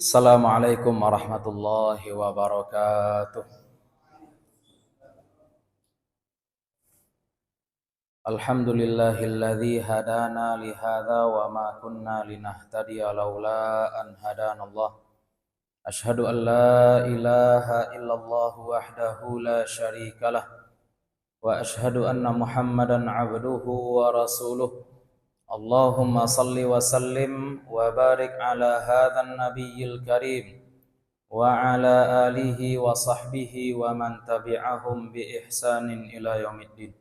Assalamualaikum warahmatullahi wabarakatuh. Alhamdulillahilladzi hadana li hadza wa ma kunna linahtadiya laula an hadanallah. Asyhadu an la ilaha illallah wahdahu la syarikalah wa asyhadu anna Muhammadan abduhu wa rasuluh. Allahumma salli wa sallim wa barik ala hadzal nabiyil karim wa ala alihi wa sahbihi wa man tabi'ahum bi ihsanin ila yaumiddin.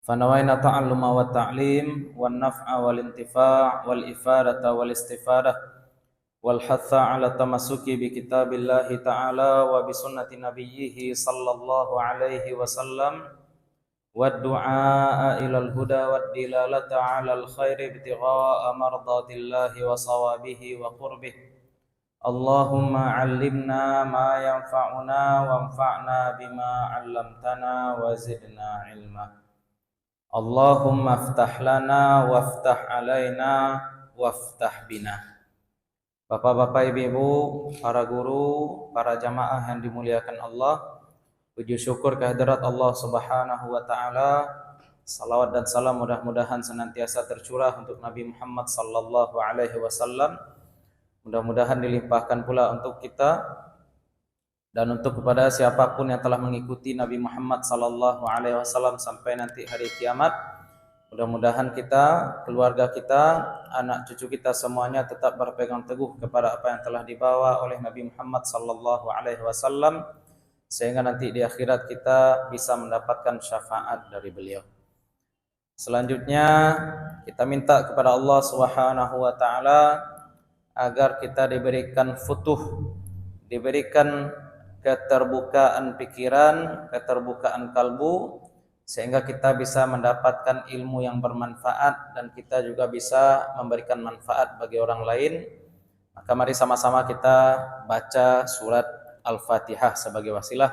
Fanawaina ta'alluma wa ta'lim wan naf'a wal intifa' wal ifadata wal istifadah wal hatha 'ala tamassuki bi kitabillahi ta'ala wa bi sunnati nabiyhi sallallahu alaihi wasallam wad du'a ilal huda wad dilalata 'alal khairi ibtigha'a mardatillahi wa sawabihi wa qurbihi. Allahumma 'allimna ma yanfa'una wanfa'na bima 'allamtana wa zidna 'ilma. Allahumma aftah lana waftah alaina waftah bina. Bapak-bapak, ibu-ibu, para guru, para jamaah yang dimuliakan Allah, puji syukur kehadirat Allah Subhanahu wa taala. Salawat dan salam mudah-mudahan senantiasa tercurah untuk Nabi Muhammad sallallahu alaihi wasallam. Mudah-mudahan dilimpahkan pula untuk kita dan untuk kepada siapapun yang telah mengikuti Nabi Muhammad sallallahu alaihi wasallam sampai nanti hari kiamat. Mudah-mudahan kita, keluarga kita, anak cucu kita semuanya tetap berpegang teguh kepada apa yang telah dibawa oleh Nabi Muhammad sallallahu alaihi wasallam sehingga nanti di akhirat kita bisa mendapatkan syafaat dari beliau. Selanjutnya kita minta kepada Allah Subhanahu wa taala agar kita diberikan futuh, diberikan keterbukaan pikiran, keterbukaan kalbu, sehingga kita bisa mendapatkan ilmu yang bermanfaat dan kita juga bisa memberikan manfaat bagi orang lain. Maka mari sama-sama kita baca surat Al-Fatihah sebagai wasilah.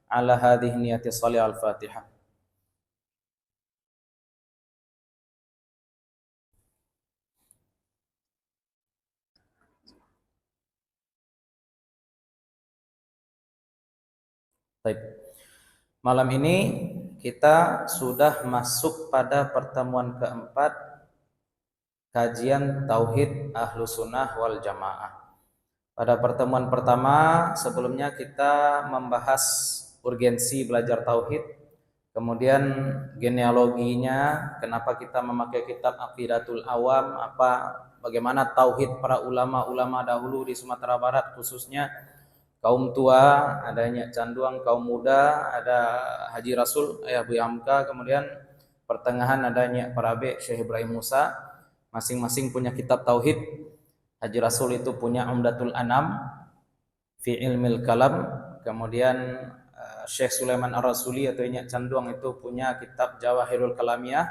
Ala hadhihi niyati sholih Al-Fatihah. Baik. Malam ini kita sudah masuk pada pertemuan keempat kajian Tauhid Ahlus Sunnah wal Jamaah. Pada pertemuan pertama sebelumnya kita membahas urgensi belajar Tauhid, kemudian genealoginya, kenapa kita memakai kitab Aqidatul Awam, bagaimana Tauhid para ulama-ulama dahulu di Sumatera Barat khususnya, kaum tua, adanya Canduang, kaum muda, ada Haji Rasul, Ayah Buya Hamka, kemudian pertengahan adanya Parabe, Syekh Ibrahim Musa, masing-masing punya kitab Tauhid. Haji Rasul itu punya Umdatul Anam fi Ilmil Kalam, kemudian Syekh Sulaiman Ar-Rasuli atau Nyak Canduang itu punya kitab Jawahirul Kalamiyah,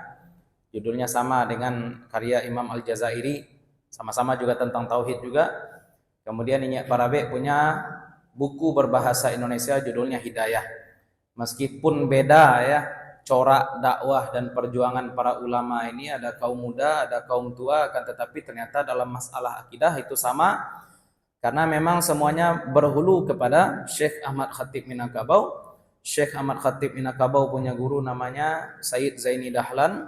judulnya sama dengan karya Imam Al-Jazairi, sama-sama juga tentang Tauhid juga. Kemudian Nyak Parabe punya buku berbahasa Indonesia judulnya Hidayah. Meskipun beda ya corak dakwah dan perjuangan para ulama ini, ada kaum muda, ada kaum tua, akan tetapi ternyata dalam masalah akidah itu sama, karena memang semuanya berhulu kepada Syekh Ahmad Khatib Minangkabau. Syekh Ahmad Khatib Minangkabau punya guru namanya Sayyid Zaini Dahlan.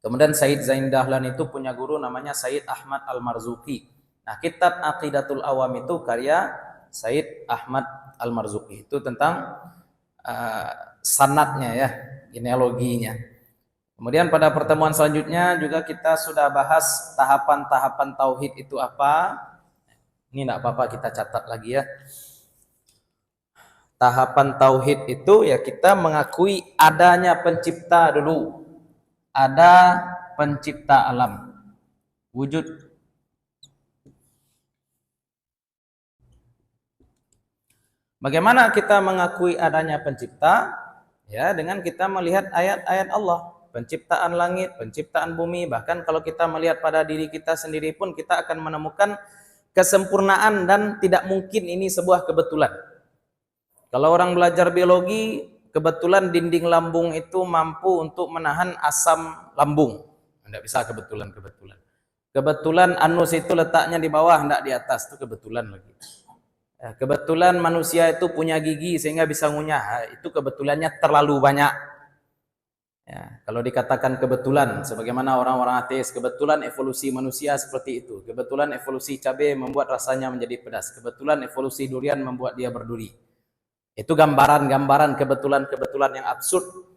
Kemudian Sayyid Zaini Dahlan itu punya guru namanya Sayyid Ahmad Al-Marzuki. Nah, kitab Aqidatul Awam itu karya Sayyid Ahmad Al-Marzuki, itu tentang sanadnya ya, genealoginya. Kemudian pada pertemuan selanjutnya juga kita sudah bahas tahapan-tahapan tauhid itu apa. Ini enggak apa-apa kita catat lagi ya. Tahapan tauhid itu ya kita mengakui adanya pencipta dulu. Ada pencipta alam. Wujud. Bagaimana kita mengakui adanya pencipta? Ya, dengan kita melihat ayat-ayat Allah, penciptaan langit, penciptaan bumi, bahkan kalau kita melihat pada diri kita sendiri pun kita akan menemukan kesempurnaan dan tidak mungkin ini sebuah kebetulan. Kalau orang belajar biologi, kebetulan dinding lambung itu mampu untuk menahan asam lambung. Tidak bisa kebetulan-kebetulan. Kebetulan anus itu letaknya di bawah, enggak di atas, itu kebetulan lagi. Ya, kebetulan manusia itu punya gigi sehingga bisa ngunyah, itu kebetulannya terlalu banyak. Ya, kalau dikatakan kebetulan, sebagaimana orang-orang ateis, kebetulan evolusi manusia seperti itu. Kebetulan evolusi cabai membuat rasanya menjadi pedas. Kebetulan evolusi durian membuat dia berduri. Itu gambaran-gambaran kebetulan-kebetulan yang absurd.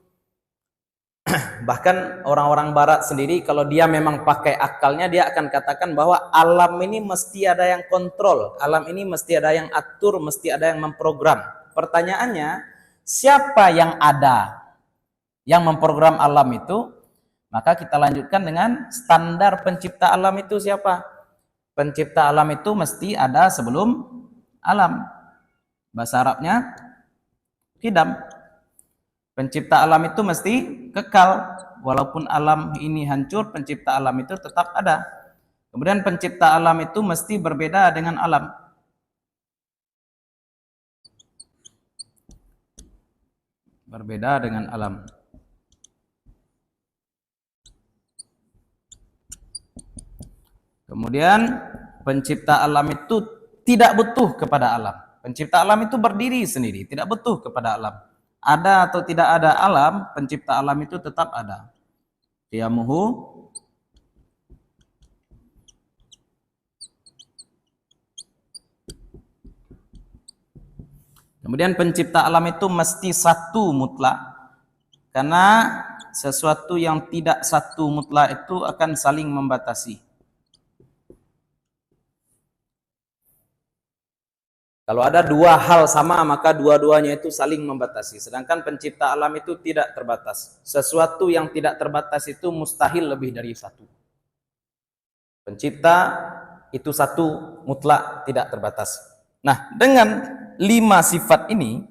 Bahkan orang-orang barat sendiri kalau dia memang pakai akalnya, dia akan katakan bahwa alam ini mesti ada yang kontrol, alam ini mesti ada yang atur, mesti ada yang memprogram. Pertanyaannya, siapa yang ada yang memprogram alam itu? Maka kita lanjutkan dengan standar pencipta alam itu siapa? Pencipta alam itu mesti ada sebelum alam. Bahasa Arabnya qidam. Pencipta alam itu mesti kekal. Walaupun alam ini hancur, pencipta alam itu tetap ada. Kemudian pencipta alam itu mesti berbeda dengan alam. Berbeda dengan alam. Kemudian pencipta alam itu tidak butuh kepada alam. Pencipta alam itu berdiri sendiri, tidak butuh kepada alam. Ada atau tidak ada alam, pencipta alam itu tetap ada. Qiyamuhu Kemudian pencipta alam itu mesti satu mutlak. Karena sesuatu yang tidak satu mutlak itu akan saling membatasi. Kalau ada dua hal sama, maka dua-duanya itu saling membatasi. Sedangkan pencipta alam itu tidak terbatas. Sesuatu yang tidak terbatas itu mustahil lebih dari satu. Pencipta itu satu, mutlak, tidak terbatas. Nah, dengan 5 sifat ini,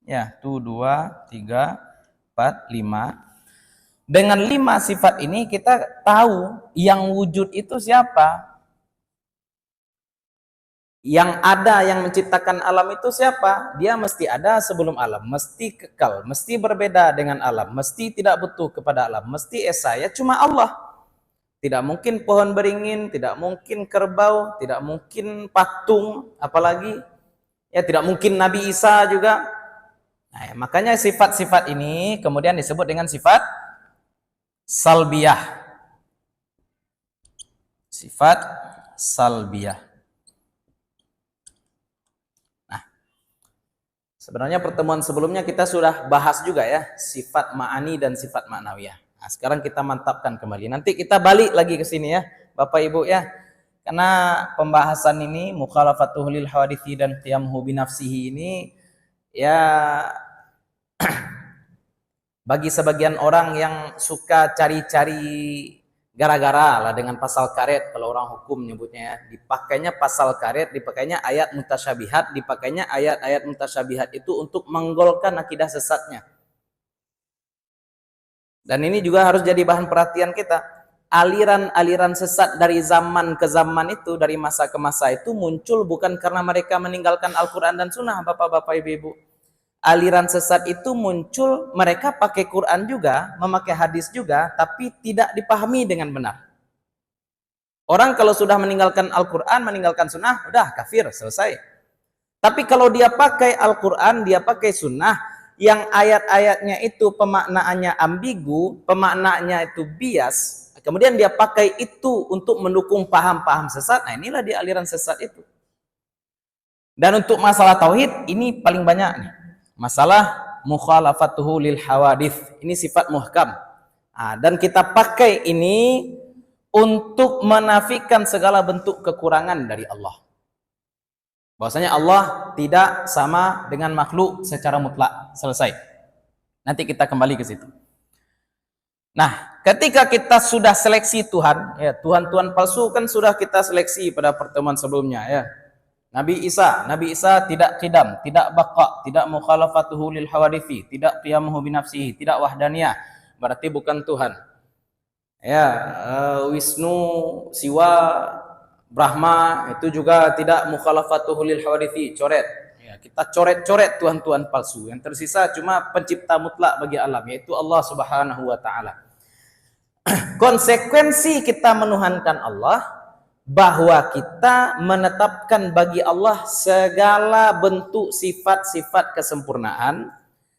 ya, 1, 2, 3, 4, 5. Dengan 5 sifat ini kita tahu yang wujud itu siapa. Yang ada, yang menciptakan alam itu siapa? Dia mesti ada sebelum alam, mesti kekal, mesti berbeda dengan alam, mesti tidak butuh kepada alam, mesti esa, ya cuma Allah. Tidak mungkin pohon beringin, tidak mungkin kerbau, tidak mungkin patung, apalagi ya tidak mungkin Nabi Isa juga. Nah, ya, makanya sifat-sifat ini kemudian disebut dengan sifat salbiyah. Sifat salbiyah. Sebenarnya pertemuan sebelumnya kita sudah bahas juga ya, sifat ma'ani dan sifat ma'nawiyah. Nah, sekarang kita mantapkan kembali. Nanti kita balik lagi ke sini ya, Bapak Ibu ya. Karena pembahasan ini, mukhalafatuhu lil hawadithi dan qiyamuhu binafsihi ini, ya bagi sebagian orang yang suka cari-cari gara-gara lah dengan pasal karet, kalau orang hukum nyebutnya ya, dipakainya pasal karet, dipakainya ayat mutasyabihat, dipakainya ayat-ayat mutasyabihat itu untuk menggolkan akidah sesatnya. Dan ini juga harus jadi bahan perhatian kita. Aliran-aliran sesat dari zaman ke zaman itu, dari masa ke masa itu muncul bukan karena mereka meninggalkan Al-Quran dan Sunnah, Bapak-Bapak, Ibu-Ibu. Aliran sesat itu muncul, mereka pakai Quran juga, memakai hadis juga, tapi tidak dipahami dengan benar. Orang kalau sudah meninggalkan Al-Quran, meninggalkan Sunnah, udah kafir, selesai. Tapi kalau dia pakai Al-Quran, dia pakai Sunnah, yang ayat-ayatnya itu pemaknaannya ambigu, pemaknaannya itu bias, kemudian dia pakai itu untuk mendukung paham-paham sesat, nah inilah dia aliran sesat itu. Dan untuk masalah tauhid, ini paling banyak nih. Masalah mukhalafatuhu lil hawadith, ini sifat muhkam. Nah, dan kita pakai ini untuk menafikan segala bentuk kekurangan dari Allah. Bahwasanya Allah tidak sama dengan makhluk secara mutlak. Selesai. Nanti kita kembali ke situ. Nah, ketika kita sudah seleksi Tuhan, ya Tuhan-Tuhan palsu kan sudah kita seleksi pada pertemuan sebelumnya ya. Nabi Isa tidak qidam, tidak baqa, tidak mukhalafatuhu lil hawadithi, tidak qiyamuhu binafsihi, tidak wahdaniyah, berarti bukan Tuhan. Ya, Wisnu, Siwa, Brahma itu juga tidak mukhalafatuhu lil hawadithi, coret. Ya, kita coret-coret Tuhan-Tuhan palsu. Yang tersisa cuma pencipta mutlak bagi alam, yaitu Allah Subhanahu wa taala. Konsekuensi kita menuhankan Allah, bahwa kita menetapkan bagi Allah segala bentuk sifat-sifat kesempurnaan,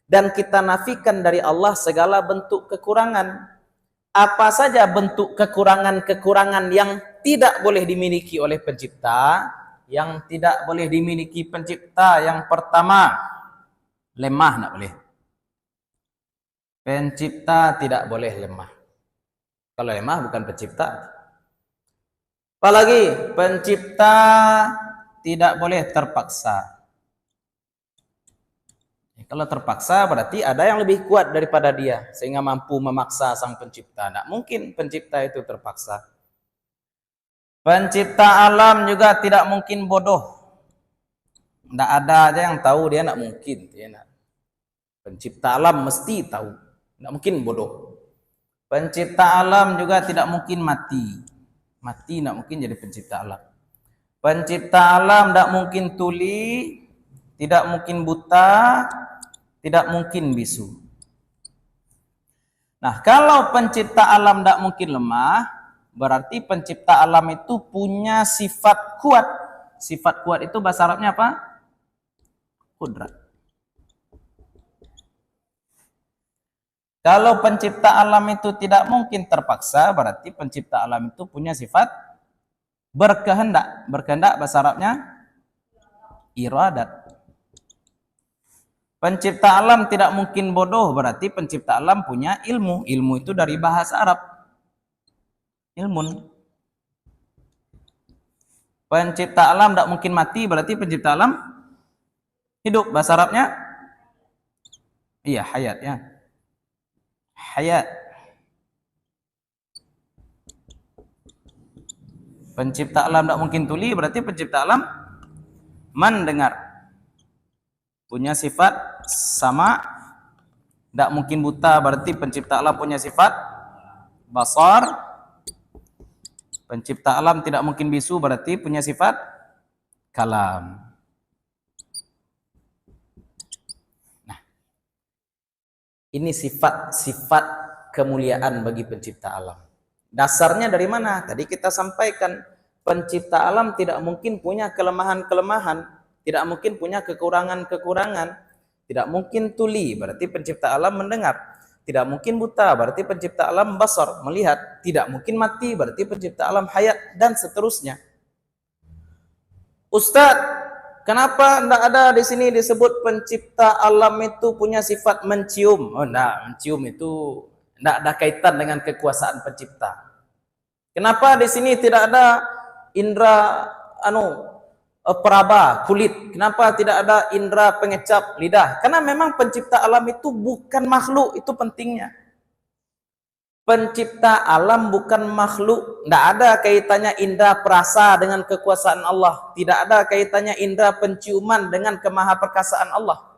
dan kita nafikan dari Allah segala bentuk kekurangan. Apa saja bentuk kekurangan-kekurangan yang tidak boleh dimiliki oleh pencipta? Yang tidak boleh dimiliki pencipta, yang pertama, lemah, tidak boleh. Pencipta tidak boleh lemah. Kalau lemah bukan pencipta. Apalagi pencipta tidak boleh terpaksa. Kalau terpaksa berarti ada yang lebih kuat daripada dia sehingga mampu memaksa sang pencipta. Tidak mungkin pencipta itu terpaksa. Pencipta alam juga tidak mungkin bodoh. Tidak ada aja yang tahu, dia tidak mungkin. Pencipta alam mesti tahu. Tidak mungkin bodoh. Pencipta alam juga tidak mungkin mati. Mati tidak mungkin jadi pencipta alam. Pencipta alam tidak mungkin tuli, tidak mungkin buta, tidak mungkin bisu. Nah, kalau pencipta alam tidak mungkin lemah, berarti pencipta alam itu punya sifat kuat. Sifat kuat itu bahasa Arabnya apa? Qudrat. Kalau pencipta alam itu tidak mungkin terpaksa, berarti pencipta alam itu punya sifat berkehendak. Berkehendak bahasa Arabnya iradat. Pencipta alam tidak mungkin bodoh, berarti pencipta alam punya ilmu. Ilmu itu dari bahasa Arab. Ilmun. Pencipta alam tidak mungkin mati, berarti pencipta alam hidup. Bahasa Arabnya iya, hayat ya. Hayat. Pencipta alam tidak mungkin tuli, berarti pencipta alam mendengar. Punya sifat sama. Tidak mungkin buta, berarti pencipta alam punya sifat basar. Pencipta alam tidak mungkin bisu, berarti punya sifat kalam. Nah, ini sifat-sifat kemuliaan bagi pencipta alam. Dasarnya dari mana? Tadi kita sampaikan, pencipta alam tidak mungkin punya kelemahan-kelemahan, tidak mungkin punya kekurangan-kekurangan, tidak mungkin tuli, berarti pencipta alam mendengar, tidak mungkin buta, berarti pencipta alam basar, melihat, tidak mungkin mati, berarti pencipta alam hayat, dan seterusnya. Ustadz, kenapa tidak ada di sini disebut pencipta alam itu punya sifat mencium? Oh, enggak, mencium itu tidak ada kaitan dengan kekuasaan pencipta. Kenapa di sini tidak ada indera peraba kulit? Kenapa tidak ada indera pengecap lidah? Karena memang pencipta alam itu bukan makhluk, itu pentingnya. Pencipta alam bukan makhluk, tidak ada kaitannya indera perasa dengan kekuasaan Allah, tidak ada kaitannya indera penciuman dengan kemahaperkasaan Allah.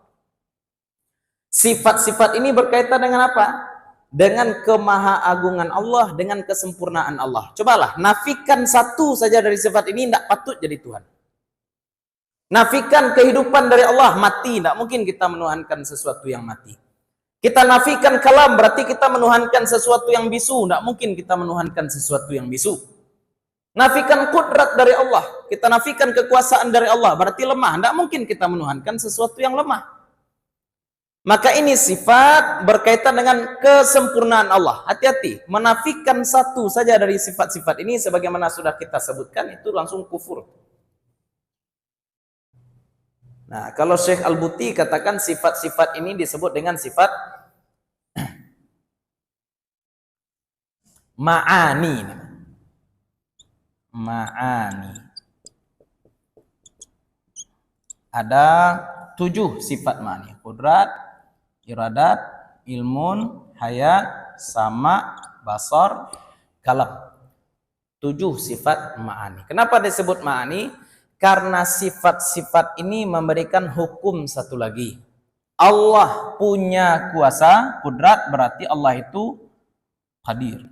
Sifat-sifat ini berkaitan dengan apa? Dengan kemahaagungan Allah, dengan kesempurnaan Allah. Cobalah, nafikan satu saja dari sifat ini, tidak patut jadi Tuhan. Nafikan kehidupan dari Allah, mati. Tidak mungkin kita menuhankan sesuatu yang mati. Kita nafikan kalam, berarti kita menuhankan sesuatu yang bisu. Tidak mungkin kita menuhankan sesuatu yang bisu. Nafikan kudrat dari Allah, kita nafikan kekuasaan dari Allah, berarti lemah. Tidak mungkin kita menuhankan sesuatu yang lemah. Maka ini sifat berkaitan dengan kesempurnaan Allah. Hati-hati, menafikan satu saja dari sifat-sifat ini, sebagaimana sudah kita sebutkan, itu langsung kufur. Nah, kalau Syekh Al-Buti katakan sifat-sifat ini disebut dengan sifat ma'ani. Ma'ani. Ada 7 sifat ma'ani. Qudrat, iradat, ilmun, hayat, sama, basar, kalam. 7 sifat ma'ani. Kenapa disebut ma'ani? Karena sifat-sifat ini memberikan hukum satu lagi. Allah punya kuasa, kudrat, berarti Allah itu hadir.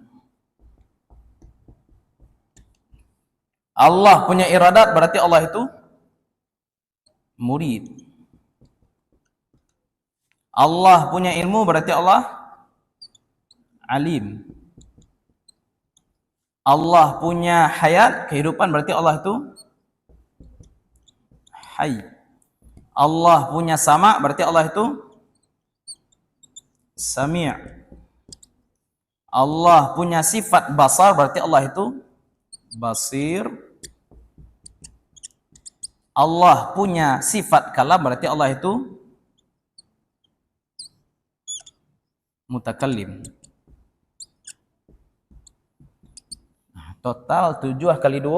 Allah punya iradat, berarti Allah itu murid. Allah punya ilmu, berarti Allah alim. Allah punya hayat, kehidupan, berarti Allah itu hayy. Allah punya sama, berarti Allah itu sami'. Allah punya sifat basar, berarti Allah itu basir. Allah punya sifat kalam, berarti Allah itu mutakallim. Total 7 kali 2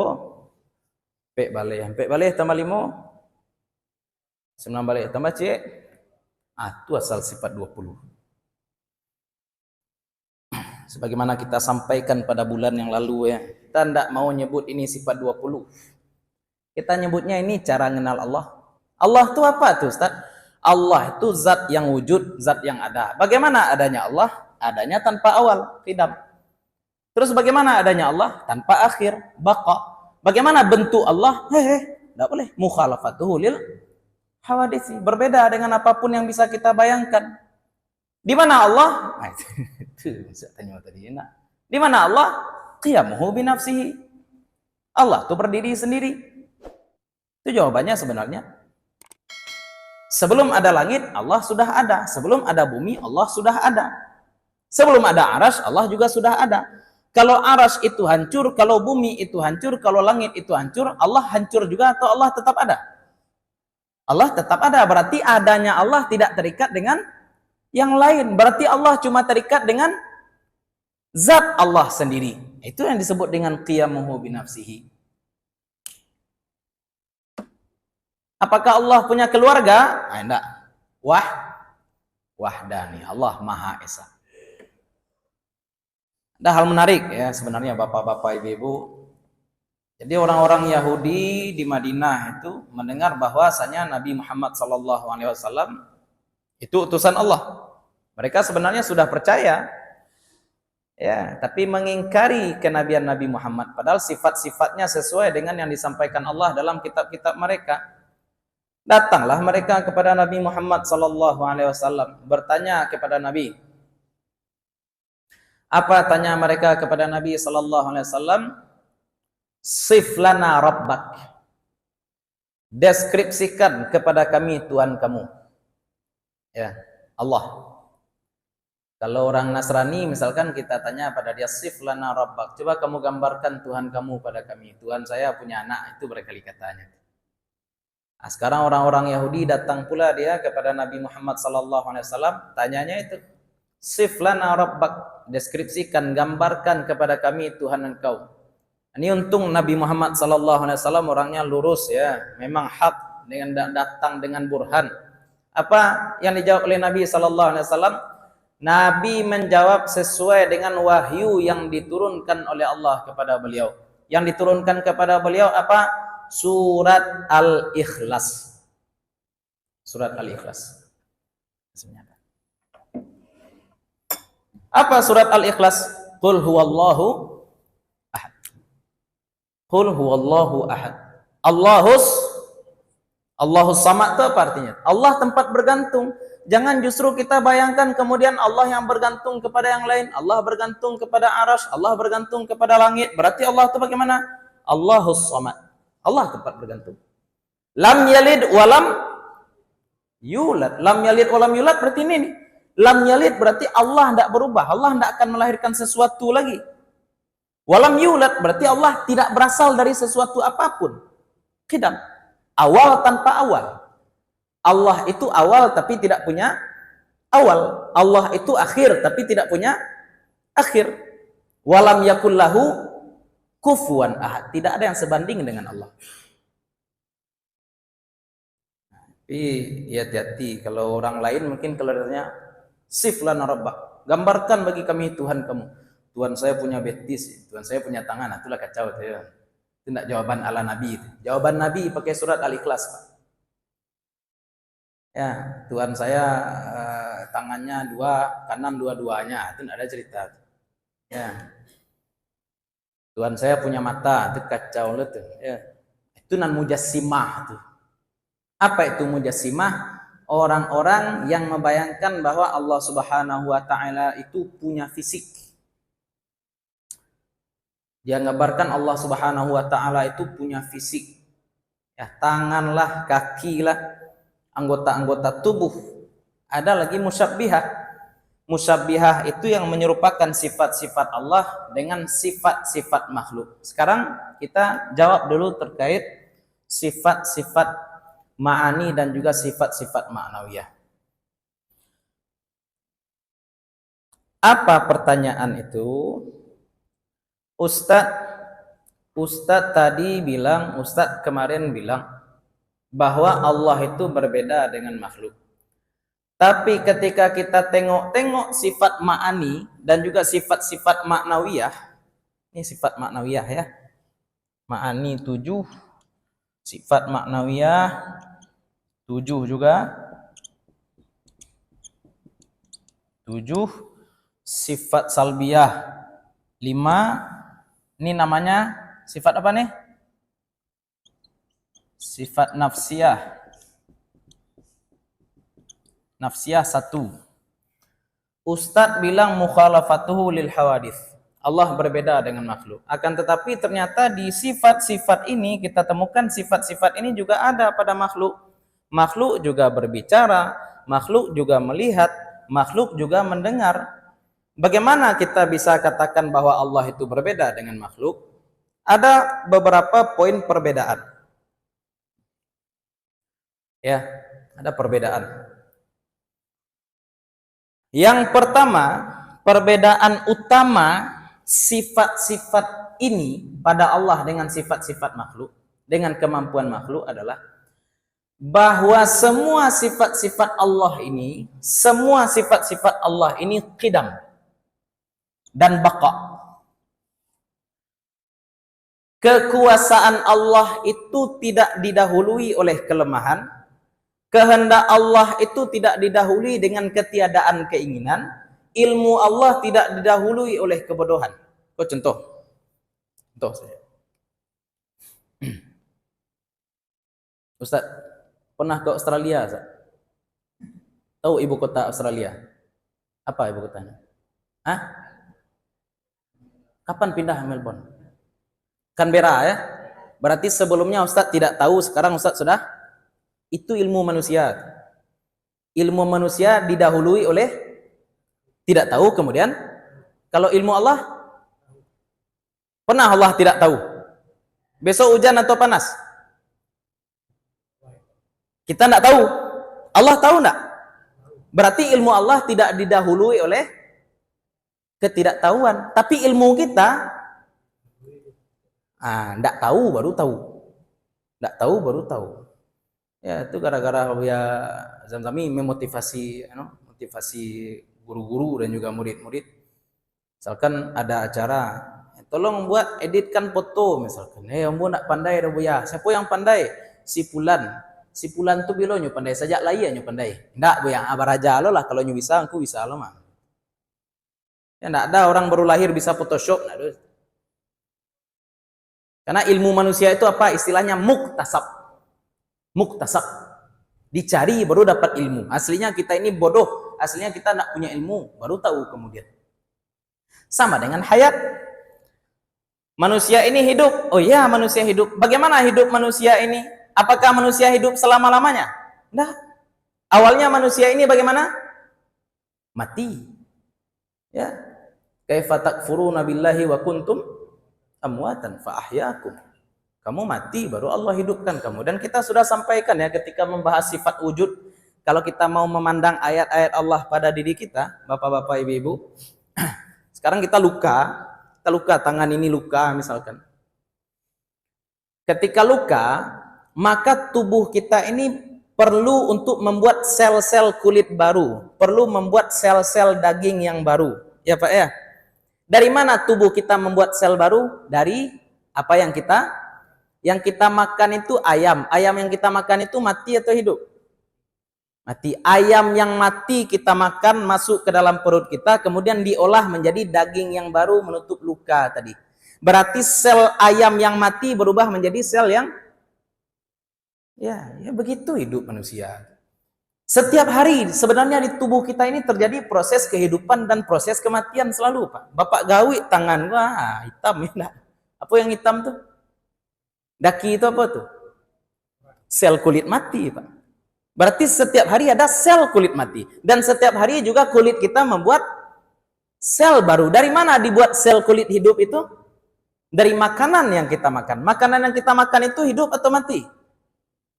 pek balik tambah 5 9 balik tambah cek. Itu asal sifat 20. Sebagaimana kita sampaikan pada bulan yang lalu ya. Kita tidak mau nyebut ini sifat 20. Kita nyebutnya ini cara mengenal Allah. Allah itu apa tuh Ustaz? Allah itu zat yang wujud, zat yang ada. Bagaimana adanya Allah? Adanya tanpa awal, qidam. Terus bagaimana adanya Allah? Tanpa akhir, baqa. Bagaimana bentuk Allah? Tidak boleh. Mukhalafatuhu lil hawadisi. Berbeda dengan apapun yang bisa kita bayangkan. Di mana Allah? Itu bisa tanya tadi. Di mana Allah? Qiyamuhu binafsihi. Allah itu berdiri sendiri. Itu jawabannya sebenarnya. Sebelum ada langit, Allah sudah ada. Sebelum ada bumi, Allah sudah ada. Sebelum ada arasy, Allah juga sudah ada. Kalau arasy itu hancur, kalau bumi itu hancur, kalau langit itu hancur, Allah hancur juga atau Allah tetap ada? Allah tetap ada. Berarti adanya Allah tidak terikat dengan yang lain. Berarti Allah cuma terikat dengan zat Allah sendiri. Itu yang disebut dengan qiyamuhu binafsihi. Apakah Allah punya keluarga? Tidak. Wahdani. Allah Maha Esa. Ada hal menarik ya sebenarnya bapak-bapak, ibu-ibu. Jadi orang-orang Yahudi di Madinah itu mendengar bahwasanya Nabi Muhammad SAW itu utusan Allah. Mereka sebenarnya sudah percaya, ya, tapi mengingkari kenabian Nabi Muhammad. Padahal sifat-sifatnya sesuai dengan yang disampaikan Allah dalam kitab-kitab mereka. Datanglah mereka kepada Nabi Muhammad SAW, bertanya kepada Nabi. Apa tanya mereka kepada Nabi SAW? Sif lana rabbak. Deskripsikan kepada kami Tuhan kamu. Ya, Allah. Kalau orang Nasrani misalkan kita tanya pada dia, sif lana rabbak. Coba kamu gambarkan Tuhan kamu pada kami. Tuhan saya punya anak, itu berkali-katanya. Nah, sekarang orang-orang Yahudi datang pula dia kepada Nabi Muhammad SAW, tanyanya itu, sif lana rabbak. Deskripsikan, gambarkan kepada kami Tuhan engkau. Ini untung Nabi Muhammad SAW orangnya lurus ya, memang hak dengan datang dengan burhan. Apa yang dijawab oleh Nabi SAW? Nabi menjawab sesuai dengan wahyu yang diturunkan oleh Allah kepada beliau. Yang diturunkan kepada beliau apa? Surat Al-Ikhlas. Surat Al-Ikhlas. Apa surat Al-Ikhlas? Qul huwallahu ahad. Qul huwallahu ahad. Allahus samad itu apa artinya? Allah tempat bergantung. Jangan justru kita bayangkan kemudian Allah yang bergantung kepada yang lain. Allah bergantung kepada arasy, Allah bergantung kepada langit. Berarti Allah itu bagaimana? Allahus samad. Allah tempat bergantung. Lam yalid walam yulad. Lam yalid walam yulad berarti ini nih. Lam yalid berarti Allah tidak berubah. Allah tidak akan melahirkan sesuatu lagi. Walam yulad berarti Allah tidak berasal dari sesuatu apapun. Qidam. Awal tanpa awal. Allah itu awal tapi tidak punya awal. Allah itu akhir tapi tidak punya akhir. Walam yakullahu kufuwan ahad. Tidak ada yang sebanding dengan Allah. Tapi hati-hati kalau orang lain mungkin kelihatannya sif lana rabbak. Gambarkan bagi kami Tuhan kamu. Tuhan saya punya betis, Tuhan saya punya tangan. Itulah kacau itu ya. Itu tidak jawaban ala Nabi itu. Jawaban Nabi pakai surat Al-Ikhlas, Pak. Ya, Tuhan saya tangannya dua, kanan dua-duanya. Itu tidak ada cerita. Ya. Tuhan saya punya mata, itu kacau itu. Ya. Itu nan mujassimah itu. Apa itu mujassimah? Orang-orang yang membayangkan bahwa Allah Subhanahu wa taala itu punya fisik. Dia ngabarkan Allah Subhanahu wa taala itu punya fisik. Ya, tangan lah, kaki lah, anggota-anggota tubuh. Ada lagi musyabbihah. Musyabbihah itu yang menyerupakan sifat-sifat Allah dengan sifat-sifat makhluk. Sekarang kita jawab dulu terkait sifat-sifat ma'ani dan juga sifat-sifat ma'nawiyah. Apa pertanyaan itu? Ustadz tadi bilang, Ustadz kemarin bilang bahwa Allah itu berbeda dengan makhluk. Tapi ketika kita tengok-tengok sifat ma'ani dan juga sifat-sifat maknawiyah, ini sifat maknawiyah ya. Ma'ani 7, sifat maknawiyah 7 juga. 7, sifat salbiyah 5. Ini namanya sifat apa nih? Sifat nafsiyah. Nafsiyah 1. Ustadz bilang mukhalafatuhu lil hawadith. Allah berbeda dengan makhluk. Akan tetapi ternyata di sifat-sifat ini kita temukan sifat-sifat ini juga ada pada makhluk. Makhluk juga berbicara, makhluk juga melihat, makhluk juga mendengar. Bagaimana kita bisa katakan bahwa Allah itu berbeda dengan makhluk? Ada beberapa poin perbedaan. Ya, ada perbedaan. Yang pertama, perbedaan utama sifat-sifat ini pada Allah dengan sifat-sifat makhluk, dengan kemampuan makhluk adalah bahwa semua sifat-sifat Allah ini, qidam dan baqa. Kekuasaan Allah itu tidak didahului oleh kelemahan. Kehendak Allah itu tidak didahului dengan ketiadaan keinginan. Ilmu Allah tidak didahului oleh kebodohan. Contoh saya. Ustaz, pernah ke Australia, Ustaz? Tahu ibu kota Australia? Apa ibu kotanya? Hah? Kapan pindah Melbourne? Canberra ya? Berarti sebelumnya Ustaz tidak tahu, sekarang Ustaz sudah. Itu ilmu manusia. Ilmu manusia didahului oleh tidak tahu, kemudian kalau ilmu Allah, pernah Allah tidak tahu besok hujan atau panas? Kita tidak tahu. Allah tahu enggak? Berarti ilmu Allah tidak didahului oleh ketidaktahuan. Tapi ilmu kita tidak tahu baru tahu. Tidak tahu baru tahu. Ya, itu gara-gara ya Zamzami memotivasi motivasi guru-guru dan juga murid-murid. Misalkan ada acara, tolong buat editkan foto misalkan. Ambo nak pandai dah buya. Siapa yang pandai? Si Fulan tu bilo nyu pandai saja lah ya nyu pandai. Ndak buya, abaraja lo lah kalau nyu bisa, aku bisa lo mah. Ya ndak ada orang baru lahir bisa Photoshop ndak. Karena ilmu manusia itu apa? Istilahnya muktasab. Dicari baru dapat ilmu. Aslinya kita ini bodoh, aslinya kita tidak punya ilmu, baru tahu kemudian. Sama dengan hayat. Manusia ini hidup. Oh iya, manusia hidup. Bagaimana hidup manusia ini? Apakah manusia hidup selama-lamanya? Tidak. Awalnya manusia ini bagaimana? Mati. Ya. Kaifa takfuruna billahi wa kuntum amwatan fa ahyaakum. Kamu mati baru Allah hidupkan kamu. Dan kita sudah sampaikan ya ketika membahas sifat wujud, kalau kita mau memandang ayat-ayat Allah pada diri kita, bapak-bapak, ibu-ibu, sekarang kita luka, tangan ini luka misalkan. Ketika luka, maka tubuh kita ini perlu untuk membuat sel-sel kulit baru, perlu membuat sel-sel daging yang baru. Ya Pak ya? Dari mana tubuh kita membuat sel baru? Dari apa yang kita makan itu ayam. Ayam yang kita makan itu mati atau hidup? Mati. Ayam yang mati kita makan masuk ke dalam perut kita, kemudian diolah menjadi daging yang baru menutup luka tadi. Berarti sel ayam yang mati berubah menjadi sel yang ya begitu hidup manusia. Setiap hari sebenarnya di tubuh kita ini terjadi proses kehidupan dan proses kematian selalu, Pak. Bapak gawi tangan, wah hitam ya. Apa yang hitam tuh? Daki itu apa tuh? Sel kulit mati, Pak. Berarti setiap hari ada sel kulit mati. Dan setiap hari juga kulit kita membuat sel baru. Dari mana dibuat sel kulit hidup itu? Dari makanan yang kita makan. Makanan yang kita makan itu hidup atau mati?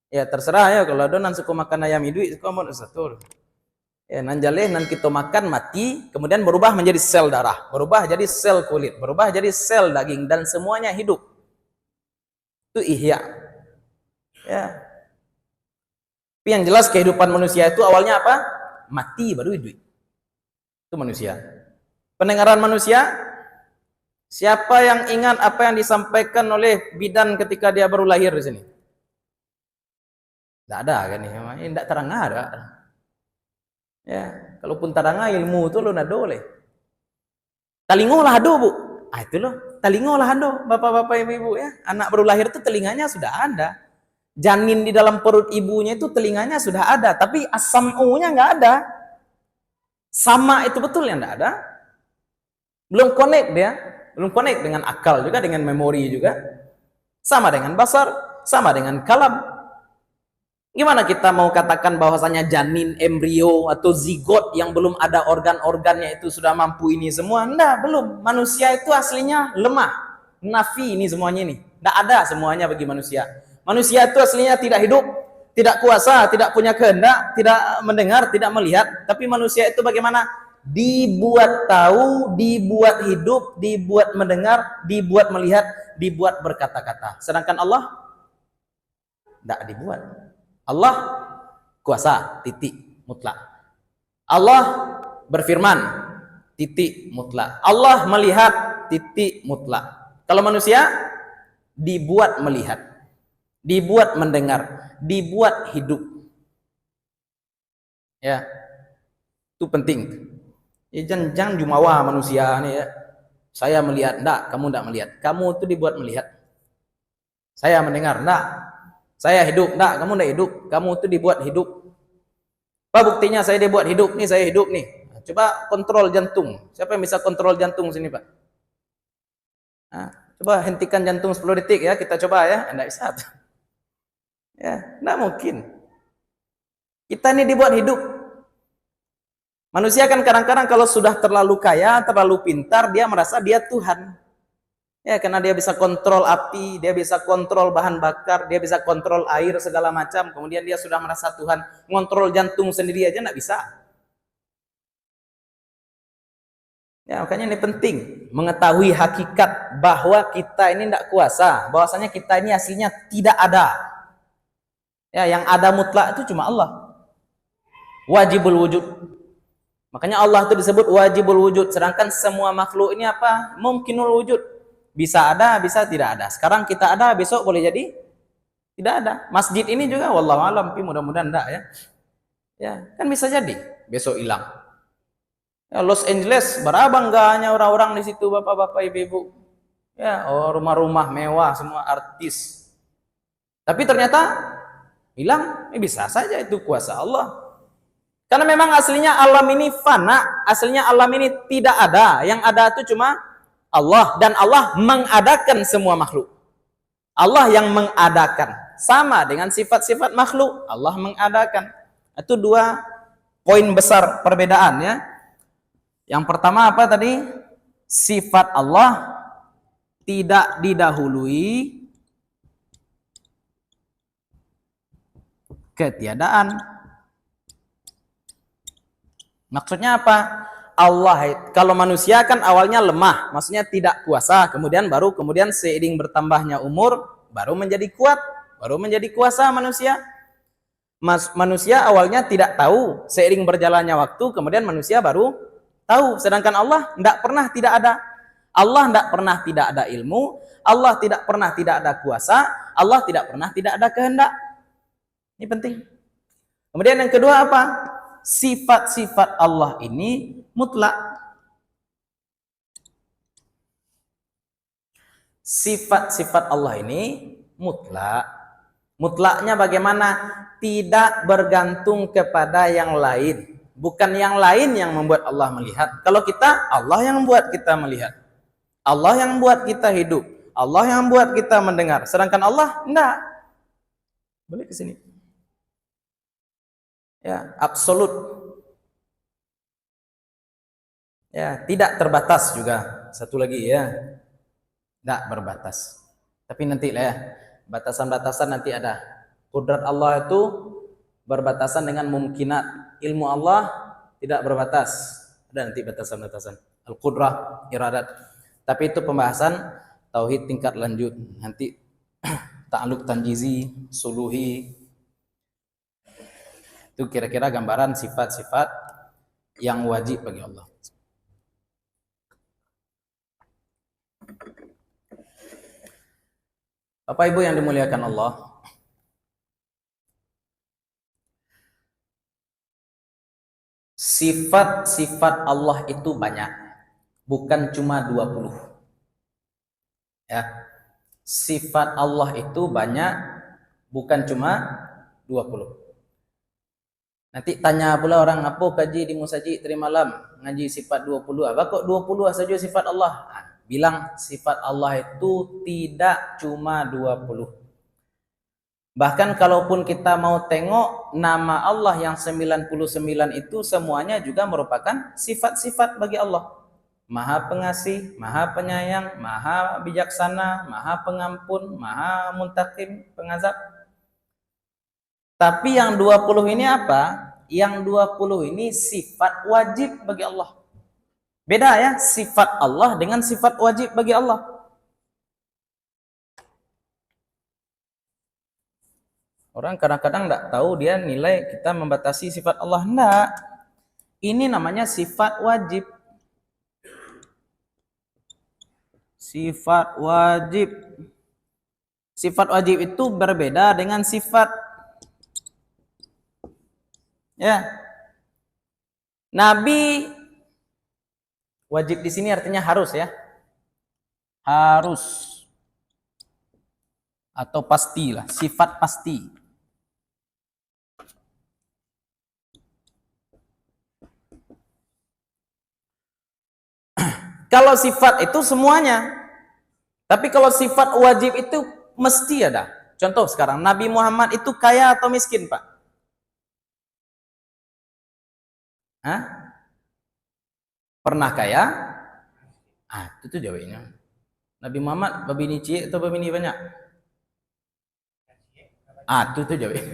Ya terserah ya, kalau ada nan suka makan ayam hidup, suka mau satu. Ya nan jale nan kita makan mati, kemudian berubah menjadi sel darah, berubah jadi sel kulit, berubah jadi sel daging, dan semuanya hidup. Itu ihya. Ya. Tapi yang jelas kehidupan manusia itu awalnya apa? Mati baru hidup. Itu manusia. Pendengaran manusia, siapa yang ingat apa yang disampaikan oleh bidan ketika dia baru lahir di sini? Tidak ada kan ini, tidak terang ada. Ya, kalaupun terang ilmu itu lo nado oleh. Talingo lah ado bu, itu loh. Talingo lah ado, bapak-bapak ibu-ibu ya. Anak baru lahir itu telinganya sudah ada. Janin di dalam perut ibunya itu telinganya sudah ada, tapi asam-nya nggak ada. Sama itu betul yang nggak ada. Belum connect dia, belum connect dengan akal juga, dengan memori juga. Sama dengan basar, sama dengan kalam. Gimana kita mau katakan bahwasanya janin, embrio atau zigot yang belum ada organ-organnya itu sudah mampu ini semua? Enggak, belum. Manusia itu aslinya lemah. Nafi ini semuanya ini. Enggak ada semuanya bagi manusia. Manusia itu aslinya tidak hidup, tidak kuasa, tidak punya kehendak, tidak mendengar, tidak melihat. Tapi manusia itu bagaimana? Dibuat tahu, dibuat hidup, dibuat mendengar, dibuat melihat, dibuat berkata-kata. Sedangkan Allah enggak dibuat. Allah kuasa, titik, mutlak. Allah berfirman, titik, mutlak. Allah melihat, titik, mutlak. Kalau manusia, dibuat melihat, dibuat mendengar, dibuat hidup. Ya, itu penting. Ya, jangan jumawa manusia nih ya. Saya melihat, enggak, kamu enggak melihat. Kamu itu dibuat melihat. Saya mendengar, enggak. Saya hidup, enggak, kamu enggak hidup. Kamu itu dibuat hidup. Apa buktinya saya dibuat hidup nih, saya hidup nih. Coba kontrol jantung. Siapa yang bisa kontrol jantung sini, Pak? Nah, coba hentikan jantung 10 detik ya, kita coba ya. Enggak bisa. Ya, enggak mungkin. Kita ini dibuat hidup. Manusia kan kadang-kadang kalau sudah terlalu kaya, terlalu pintar, dia merasa dia Tuhan. Ya, karena dia bisa kontrol api, dia bisa kontrol bahan bakar, dia bisa kontrol air segala macam. Kemudian dia sudah merasa Tuhan, ngontrol jantung sendiri aja nggak bisa. Ya, makanya ini penting mengetahui hakikat bahwa kita ini tidak kuasa, bahwasanya kita ini aslinya tidak ada. Ya, yang ada mutlak itu cuma Allah. Wajibul wujud. Makanya Allah itu disebut wajibul wujud. Sedangkan semua makhluk ini apa? Mungkinul wujud. Bisa ada, bisa tidak ada. Sekarang kita ada, besok boleh jadi tidak ada. Masjid ini juga wallahu alam, tapi mudah-mudahan enggak ya. Ya, kan bisa jadi besok hilang. Ya, Los Angeles berapa bangganya orang-orang di situ, bapak-bapak, ibu-ibu. Ya, rumah-rumah mewah, semua artis. Tapi ternyata hilang, bisa saja itu kuasa Allah. Karena memang aslinya alam ini fana, aslinya alam ini tidak ada. Yang ada itu cuma Allah, dan Allah mengadakan semua makhluk. Allah yang mengadakan, sama dengan sifat-sifat makhluk. Allah mengadakan. Itu dua poin besar perbedaan ya. Yang pertama apa tadi? Sifat Allah tidak didahului ketiadaan. Maksudnya apa? Allah, kalau manusia kan awalnya lemah, maksudnya tidak kuasa, kemudian seiring bertambahnya umur baru menjadi kuat, baru menjadi kuasa manusia. Manusia awalnya tidak tahu, seiring berjalannya waktu kemudian manusia baru tahu. Sedangkan Allah tidak pernah tidak ada. Allah tidak pernah tidak ada ilmu, Allah tidak pernah tidak ada kuasa, Allah tidak pernah tidak ada kehendak. Ini penting. Kemudian yang kedua apa? Sifat-sifat Allah ini mutlak. Sifat-sifat Allah ini mutlak. Mutlaknya bagaimana? Tidak bergantung kepada yang lain. Bukan yang lain yang membuat Allah melihat. Kalau kita, Allah yang membuat kita melihat. Allah yang membuat kita hidup. Allah yang buat kita mendengar, sedangkan Allah enggak. Balik ke sini. Ya, absolut. Ya, tidak terbatas juga. Satu lagi ya. Enggak berbatas. Tapi nanti lah ya. Batasan-batasan nanti ada. Kudrat Allah itu berbatasan dengan mumkinat. Ilmu Allah tidak berbatas. Ada nanti batasan-batasan. Al-Qudrah, iradat. Tapi itu pembahasan tauhid tingkat lanjut. Nanti ta'alluq tanjizi, suluhi. Itu kira-kira gambaran sifat-sifat yang wajib bagi Allah. Bapak Ibu yang dimuliakan Allah, sifat-sifat Allah itu banyak, bukan cuma 20. Ya. Sifat Allah itu banyak, bukan cuma 20. Nanti tanya pula orang, apa kaji di Musaji tadi malam ngaji sifat 20, apa kok 20 saja sifat Allah? Nah, bilang sifat Allah itu tidak cuma 20. Bahkan kalaupun kita mau tengok nama Allah yang 99 itu semuanya juga merupakan sifat-sifat bagi Allah. Maha pengasih, maha penyayang, maha bijaksana, maha pengampun, maha muntaqim, pengazab. Tapi yang 20 ini apa? Yang 20 ini sifat wajib bagi Allah. Beda ya, sifat Allah dengan sifat wajib bagi Allah. Orang kadang-kadang enggak tahu, dia nilai kita membatasi sifat Allah. Enggak. Ini namanya sifat wajib. Sifat wajib. Sifat wajib itu berbeda dengan sifat. Ya. Nabi wajib di sini artinya harus ya. Harus. Atau pastilah, sifat pasti. Kalau sifat itu semuanya. Tapi kalau sifat wajib itu mesti ada. Contoh sekarang, Nabi Muhammad itu kaya atau miskin, Pak? Hah? Pernah kaya? Itu tuh jawabnya. Nabi Muhammad babini cilik atau babini banyak? Itu tuh jawabnya.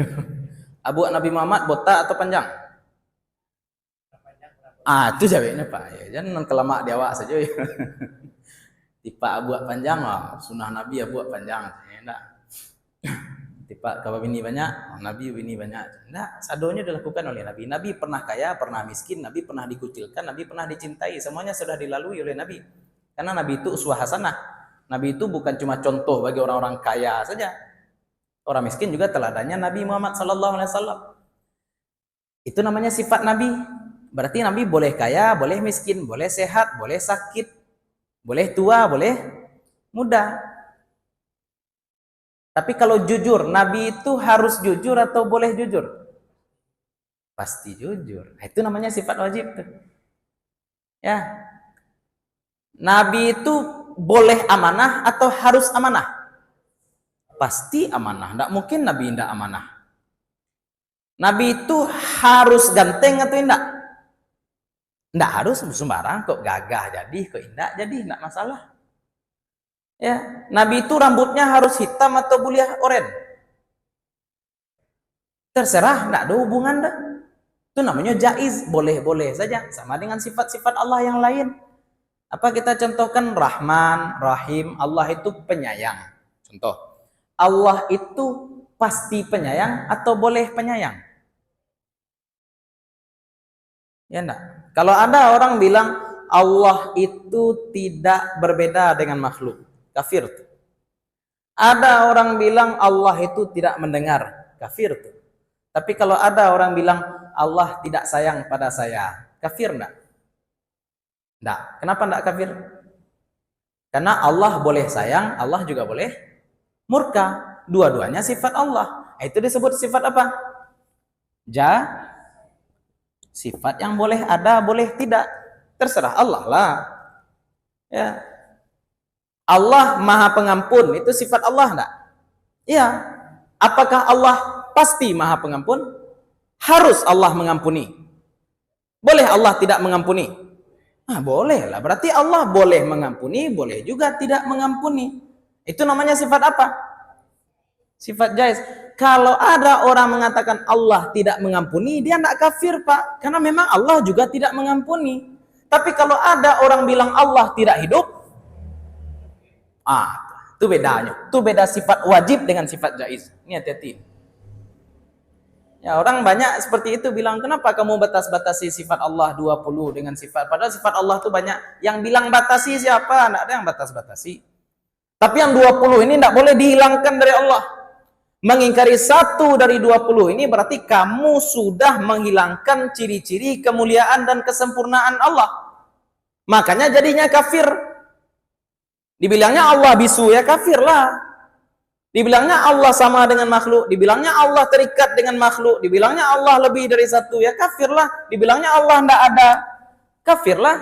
Abu Nabi Muhammad botak atau panjang? Itu jawabnya, Pak. Ya, jangan kelamak di awak saja ya. Tipa buat panjang lah, sunnah Nabi ya buat panjang. Enggak. Tipa kalau bini banyak, Nabi bini banyak. Enggak, sadonya dilakukan oleh Nabi. Nabi pernah kaya, pernah miskin, Nabi pernah dikucilkan, Nabi pernah dicintai. Semuanya sudah dilalui oleh Nabi. Karena Nabi itu uswah hasanah. Nabi itu bukan cuma contoh bagi orang-orang kaya saja. Orang miskin juga teladannya Nabi Muhammad SAW. Itu namanya sifat Nabi. Berarti Nabi boleh kaya, boleh miskin, boleh sehat, boleh sakit, boleh tua, boleh muda. Tapi kalau jujur, Nabi itu harus jujur atau boleh jujur? Pasti jujur. Itu namanya sifat wajib. Ya. Nabi itu boleh amanah atau harus amanah? Pasti amanah. Tidak mungkin Nabi tidak amanah. Nabi itu harus ganteng atau tidak? Tidak harus sembarang. Kok gagah jadi, kok tidak jadi, tidak masalah. Ya, Nabi itu rambutnya harus hitam atau buliah oranye? Terserah, tidak ada hubungan dah. Itu namanya jaiz, boleh-boleh saja. Sama dengan sifat-sifat Allah yang lain. Apa kita contohkan? Rahman, Rahim, Allah itu penyayang. Contoh, Allah itu pasti penyayang atau boleh penyayang? Ya enggak? Kalau ada orang bilang Allah itu tidak berbeda dengan makhluk, kafir tuh. Ada orang bilang Allah itu tidak mendengar, kafir tuh. Tapi kalau ada orang bilang Allah tidak sayang pada saya, kafir enggak? Enggak. Kenapa enggak kafir? Karena Allah boleh sayang, Allah juga boleh murka. Dua-duanya sifat Allah. Itu disebut sifat apa? Sifat yang boleh ada, boleh tidak. Terserah Allah lah. Ya. Allah Maha Pengampun, itu sifat Allah enggak? Iya. Apakah Allah pasti Maha Pengampun? Harus Allah mengampuni. Boleh Allah tidak mengampuni? Boleh lah. Berarti Allah boleh mengampuni, boleh juga tidak mengampuni. Itu namanya sifat apa? Sifat jaiz. Kalau ada orang mengatakan Allah tidak mengampuni, dia tidak kafir, Pak. Karena memang Allah juga tidak mengampuni. Tapi kalau ada orang bilang Allah tidak hidup, itu bedanya. Itu beda sifat wajib dengan sifat jaiz. Ini hati-hati. Ya, orang banyak seperti itu bilang, kenapa kamu batas-batasi sifat Allah 20 dengan sifat, padahal sifat Allah itu banyak. Yang bilang batasi siapa? Tidak ada yang batas-batasi. Tapi yang 20 ini tidak boleh dihilangkan dari Allah. Mengingkari 1 dari 20 ini berarti kamu sudah menghilangkan ciri-ciri kemuliaan dan kesempurnaan Allah. Makanya jadinya kafir. Dibilangnya Allah bisu, ya kafir lah. Dibilangnya Allah sama dengan makhluk, dibilangnya Allah terikat dengan makhluk, dibilangnya Allah lebih dari satu, ya kafirlah. Dibilangnya Allah tidak ada, kafirlah.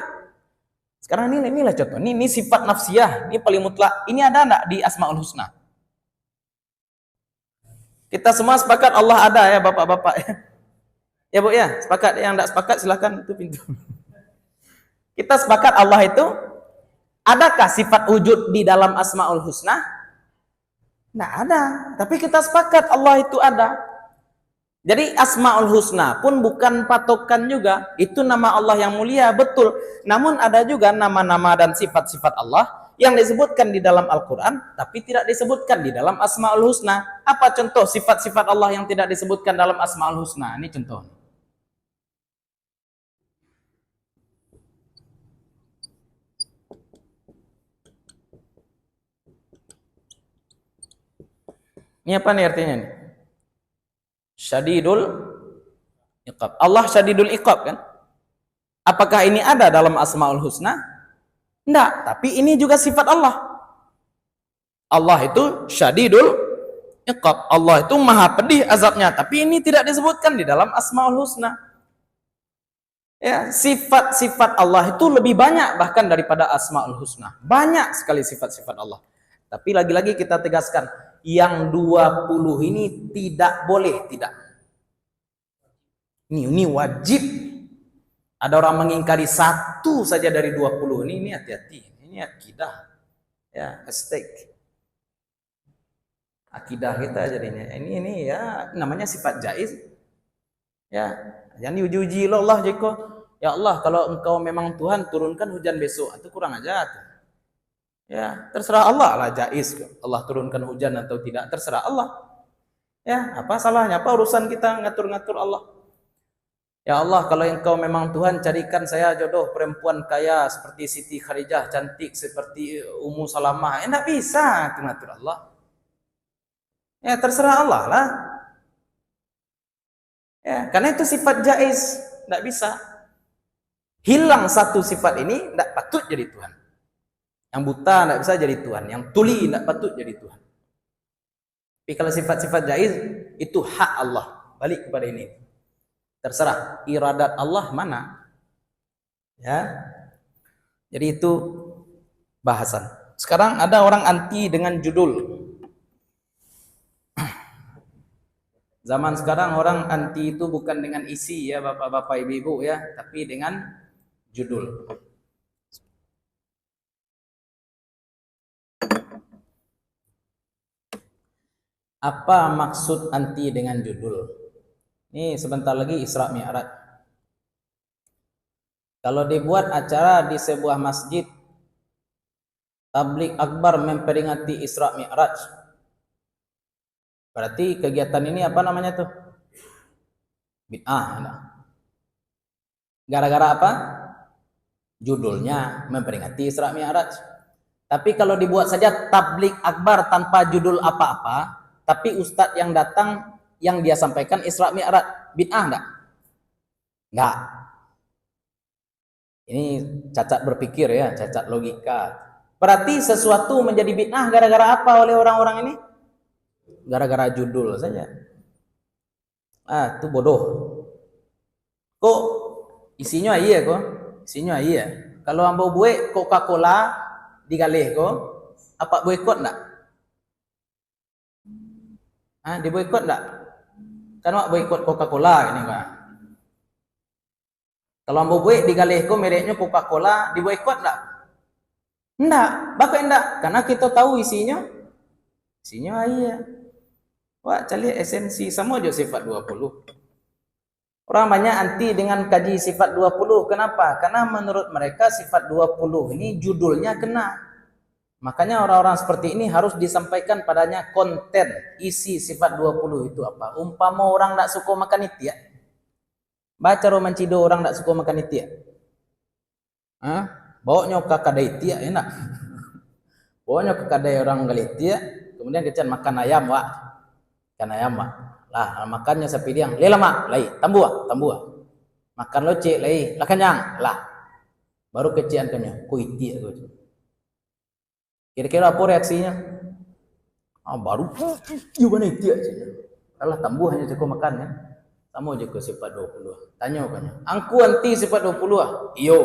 Sekarang inilah contoh, ini sifat nafsiyah, ini paling mutlak. Ini ada enggak di Asmaul Husna? Kita semua sepakat Allah ada ya bapak-bapak ya. Ya Bu ya, sepakat. Yang tidak sepakat silahkan, itu pintu. Kita sepakat Allah itu, adakah sifat wujud di dalam Asmaul Husna? Tidak ada, tapi kita sepakat Allah itu ada. Jadi Asmaul Husna pun bukan patokan juga. Itu nama Allah yang mulia, betul. Namun ada juga nama-nama dan sifat-sifat Allah yang disebutkan di dalam Al-Quran, tapi tidak disebutkan di dalam Asmaul Husna. Apa contoh sifat-sifat Allah yang tidak disebutkan dalam Asmaul Husna? Ini contoh. Ini apa nih artinya nih? Syadidul Iqab. Allah Syadidul Iqab kan? Apakah ini ada dalam Asmaul Husna? Tidak, tapi ini juga sifat Allah. Allah itu Syadidul Iqab. Allah itu maha pedih azabnya, tapi ini tidak disebutkan di dalam Asmaul Husna. Ya, sifat-sifat Allah itu lebih banyak bahkan daripada Asmaul Husna. Banyak sekali sifat-sifat Allah. Tapi lagi-lagi kita tegaskan, yang 20 ini tidak boleh, tidak. Ini wajib. Ada orang mengingkari 1 saja dari 20 ini hati-hati. Ini akidah. Ya, stake. Akidah kita jadinya. Ini ya namanya sifat jaiz. Ya, jangan diuji-uji Allah jeko. Ya Allah, kalau engkau memang Tuhan, turunkan hujan besok. Itu kurang aja tuh. Ya, terserah Allah lah jaiz. Allah turunkan hujan atau tidak, terserah Allah. Ya, apa salahnya? Apa urusan kita ngatur-ngatur Allah? Ya Allah, kalau engkau memang Tuhan, carikan saya jodoh perempuan kaya seperti Siti Khadijah, cantik seperti Ummu Salamah. Enggak bisa ngatur Allah. Ya, terserah Allah lah. Ya, karena itu sifat jaiz, enggak bisa. Hilang satu sifat ini, enggak patut jadi Tuhan. Yang buta tidak bisa jadi Tuhan, yang tuli tidak patut jadi Tuhan. Tapi kalau sifat-sifat jaiz itu hak Allah. Balik kepada ini. Terserah iradat Allah mana. Ya. Jadi itu bahasan. Sekarang ada orang anti dengan judul. Zaman sekarang orang anti itu bukan dengan isi ya bapak-bapak ibu-ibu ya, tapi dengan judul. Apa maksud anti dengan judul? Ini sebentar lagi Isra Mi'raj. Kalau dibuat acara di sebuah masjid, tabligh akbar memperingati Isra Mi'raj, berarti kegiatan ini apa namanya tuh? Bid'ah. Gara-gara apa? Judulnya memperingati Isra Mi'raj. Tapi kalau dibuat saja tabligh akbar tanpa judul apa-apa, tapi ustadz yang datang yang dia sampaikan Isra Mi'raj, bid'ah enggak? Enggak. Ini cacat berpikir ya, cacat logika. Berarti sesuatu menjadi bid'ah gara-gara apa oleh orang-orang ini? Gara-gara judul saja. Itu bodoh. Kok isinya iya kok? Isinya iya. Kalau ambo buat Coca-Cola digalih kok, Apa boikot enggak? Diboikot enggak? Kan wak boikot Coca-Cola ini Pak. Kalau ambo buik digalih ko mereknya Coca-Cola, diboikot enggak? Enggak, bakal enggak, karena kita tahu isinya iya. Wah, cari esensi sama aja sifat 20. Orang banyak anti dengan kaji sifat 20. Kenapa? Karena menurut mereka sifat 20 ini judulnya kena. Makanya orang-orang seperti ini harus disampaikan padanya konten, isi sifat 20 itu apa. Umpama orang tak suka makan itia. Baca roman cido orang tak suka makan itia. Bawanya ke kadai itia enak. Bawanya ke kadai orang galitia, kemudian kecan makan ayam, Wak. Makan ayam, Wak. Lah makannya sapi diang, lela mak, lai, tambua. Makan loce, lai, lah kenyang, lah. Baru kecian kenyang, kuiti aku. Kira-kira apa reaksinya? Baru, iya mana itu ya? Alah tambua hanya cukup makannya. Sama aja ke sifat 20. Tanya kan? Angku anti sifat 20 ah? Iyo.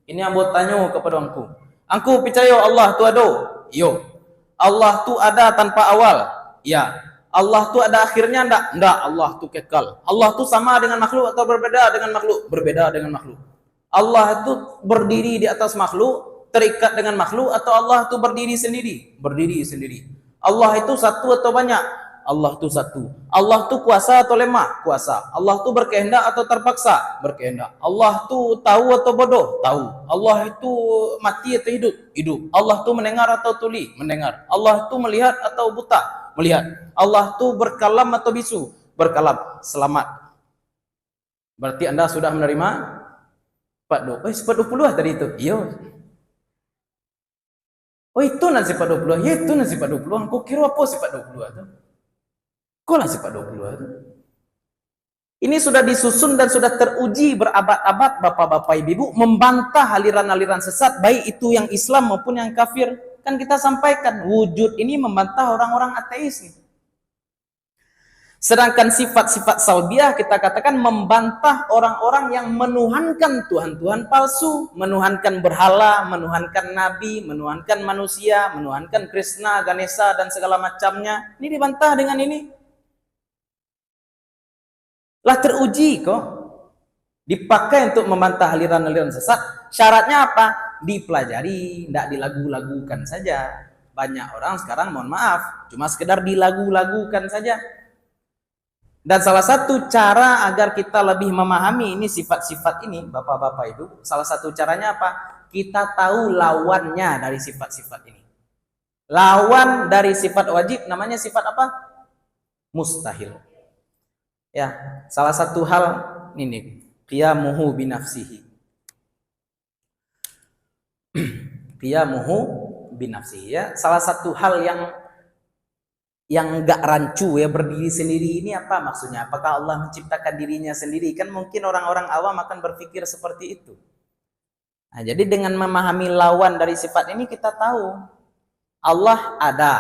Ini yang buat tanya kepada angku. Angku percaya Allah tu ada? Iyo. Allah tu ada tanpa awal? Ya. Allah tu ada akhirnya enggak? Enggak, Allah tu kekal. Allah tu sama dengan makhluk atau berbeda dengan makhluk? Berbeda dengan makhluk. Allah tu berdiri di atas makhluk, terikat dengan makhluk, atau Allah tu berdiri sendiri? Berdiri sendiri. Allah itu satu atau banyak? Allah tu satu. Allah tu kuasa atau lemah? Kuasa. Allah tu berkehendak atau terpaksa? Berkehendak. Allah tu tahu atau bodoh? Tahu. Allah itu mati atau hidup? Hidup. Allah tu mendengar atau tuli? Mendengar. Allah tu melihat atau buta? Melihat. Allah tu berkalam atau bisu? Berkalam. Selamat. Berarti Anda sudah menerima sifat 20 lah tadi itu. Iya. Itu nan sifat 20. Ya itu nan sifat 20. Kau kira apa sifat 20 itu? Kau lah sifat 20 itu. Ini sudah disusun dan sudah teruji berabad-abad bapak-bapak ibu membantah aliran-aliran sesat, baik itu yang Islam maupun yang kafir. Kan kita sampaikan wujud ini membantah orang-orang ateis nih. Sedangkan sifat-sifat salbiah kita katakan membantah orang-orang yang menuhankan Tuhan-Tuhan palsu, menuhankan berhala, menuhankan nabi, menuhankan manusia, menuhankan Krishna, Ganesha dan segala macamnya. Ini dibantah dengan ini. Lah teruji kok. Dipakai untuk membantah aliran-aliran sesat. Syaratnya apa? Dipelajari, tidak dilagu-lagukan saja. Banyak orang sekarang mohon maaf, cuma sekedar dilagu-lagukan saja. Dan salah satu cara agar kita lebih memahami ini sifat-sifat ini, bapak-bapak itu, salah satu caranya apa? Kita tahu lawannya dari sifat-sifat ini. Lawan dari sifat wajib namanya sifat apa? Mustahil. Ya, salah satu hal ini qiyamuhu binafsihi. Qiyamuhu binafsihi ya. Salah satu hal yang enggak rancu ya, berdiri sendiri ini apa maksudnya? Apakah Allah menciptakan dirinya sendiri? Kan mungkin orang-orang awam akan berpikir seperti itu. Nah, jadi dengan memahami lawan dari sifat ini kita tahu Allah ada,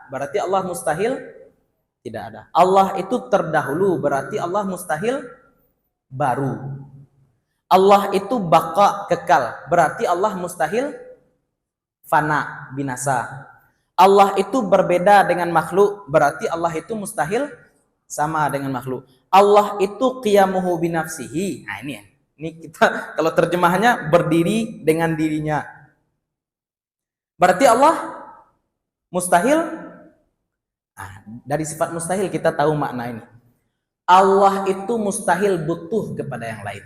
berarti Allah mustahil tidak ada. Allah itu terdahulu, berarti Allah mustahil baru. Allah itu baqa kekal, berarti Allah mustahil fana binasa. Allah itu berbeda dengan makhluk, berarti Allah itu mustahil sama dengan makhluk. Allah itu qiyamuhu binafsihi. Nah ini kita kalau terjemahannya berdiri dengan dirinya. Berarti Allah mustahil. Nah, dari sifat mustahil kita tahu makna ini. Allah itu mustahil butuh kepada yang lain.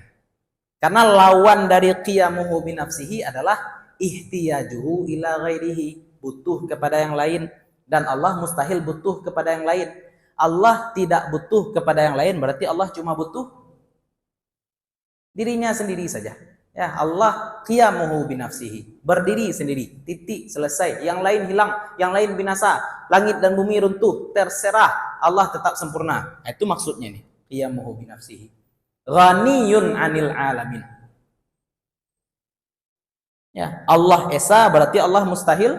Karena lawan dari qiyamuhu binafsihi adalah ihtiyajuhu ila ghairihi, butuh kepada yang lain, dan Allah mustahil butuh kepada yang lain. Allah tidak butuh kepada yang lain, berarti Allah cuma butuh dirinya sendiri saja. Ya, Allah qiyamuhu binafsihi, berdiri sendiri, titik, selesai. Yang lain hilang, yang lain binasa, langit dan bumi runtuh, terserah, Allah tetap sempurna. Nah, itu maksudnya nih, qiyamuhu binafsihi. Ghaniyun 'anil alamin. Ya, Allah esa berarti Allah mustahil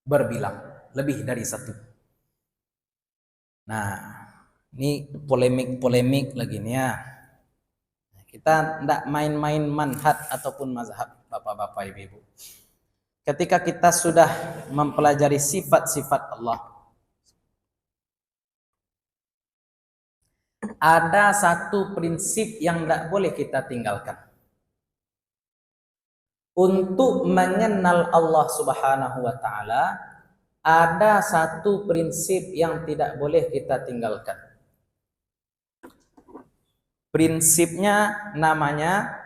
berbilang, lebih dari satu. Nah, ini polemik lagi nih ya. Kita tidak main-main manhaj ataupun mazhab bapak-bapak ibu-ibu. ketika kita sudah mempelajari sifat-sifat Allah, ada satu prinsip yang tidak boleh kita tinggalkan. Untuk mengenal Allah Subhanahu wa Ta'ala, ada satu prinsip yang tidak boleh kita tinggalkan. Prinsipnya namanya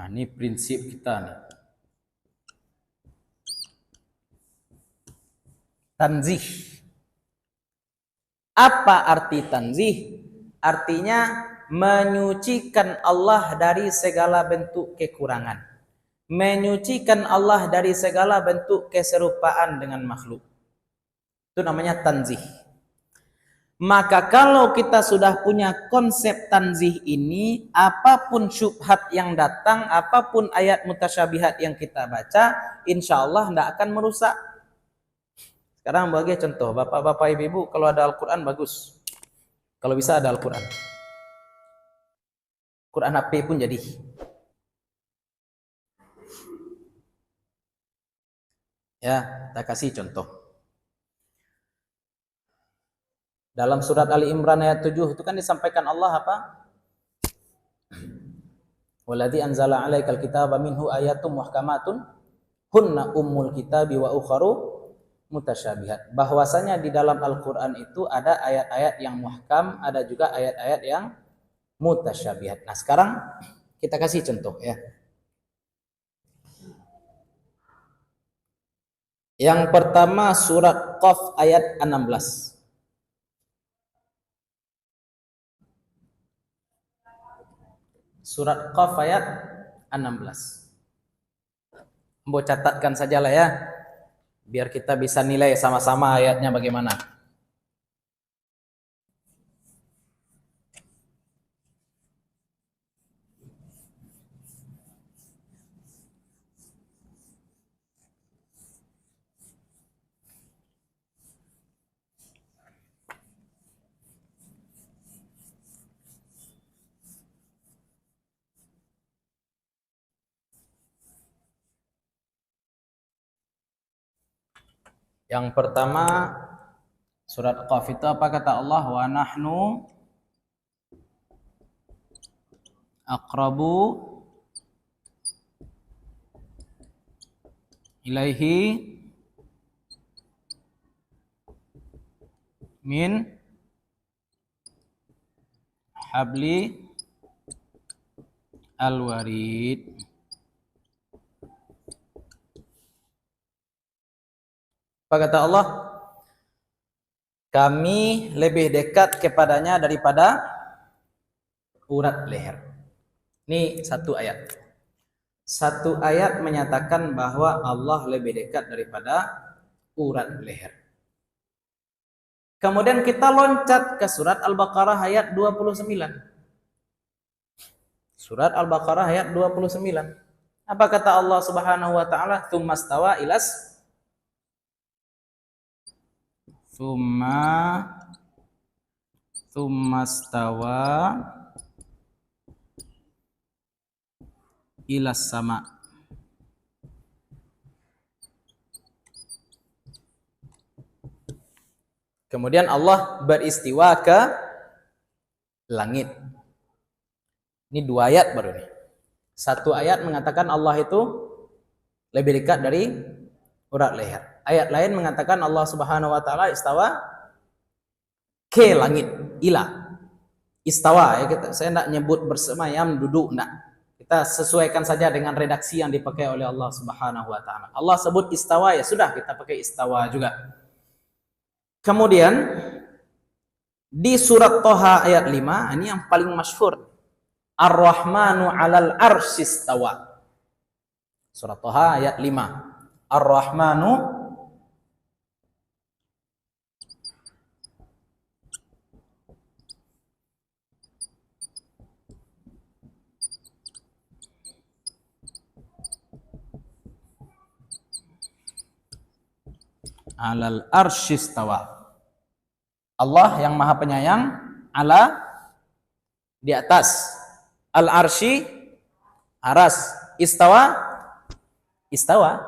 ini prinsip kita nih. Tanzih. Apa arti tanzih? Artinya menyucikan Allah dari segala bentuk kekurangan. Menyucikan Allah dari segala bentuk keserupaan dengan makhluk. Itu namanya tanzih. Maka kalau kita sudah punya konsep tanzih ini, apapun syubhat yang datang, apapun ayat mutasyabihat yang kita baca, insya Allah tidak akan merusak. Sekarang bagi contoh, bapak-bapak ibu-ibu, kalau ada Al-Quran bagus. Kalau bisa ada Al-Quran. Quran HP pun jadi. Ya, kita kasih contoh. Dalam surat Ali Imran ayat 7 itu kan disampaikan Allah apa? Walladzi anzala 'alaikal kitaba minhu ayatum muhkamatun hunna ummul kitabi wa ukharu mutasyabihat. Bahwasanya di dalam Al-Qur'an itu ada ayat-ayat yang muhkam, ada juga ayat-ayat yang mutasyabihat. Nah, sekarang kita kasih contoh ya. Yang pertama surat Qaf ayat 16. Surat Qaf ayat 16. Mbok catatkan sajalah ya, biar kita bisa nilai sama-sama ayatnya bagaimana. Yang pertama surat Qaf itu apa kata Allah? Wa nahnu aqrabu ilaihi min habli al-warid. Apa kata Allah? Kami lebih dekat kepadanya daripada urat leher. Ini satu ayat. Satu ayat menyatakan bahwa Allah lebih dekat daripada urat leher. Kemudian kita loncat ke surat Al-Baqarah ayat 29. Surat Al-Baqarah ayat 29. Apa kata Allah Subhanahu wa taala? Tsummastawa ilas tsummastawa ilas sama. Kemudian Allah beristiwa ke langit. Ini dua ayat baru nih. Satu ayat mengatakan Allah itu lebih dekat dari urat leher. Ayat lain mengatakan Allah Subhanahu wa taala istawa ke langit, ila. Istawa ya, saya tidak nyebut bersemayam, duduk, enggak. Kita sesuaikan saja dengan redaksi yang dipakai oleh Allah Subhanahu wa taala. Allah sebut istawa, ya sudah kita pakai istawa juga. Kemudian di surat Thaha ayat 5, ini yang paling masyhur. Ar-Rahmanu 'alal 'arsy istawa. Surat Thaha ayat 5. Ar-Rahmanu 'alal arsyistawa. Allah yang Maha Penyayang ala di atas. Al-arsy aras. Istawa istawa.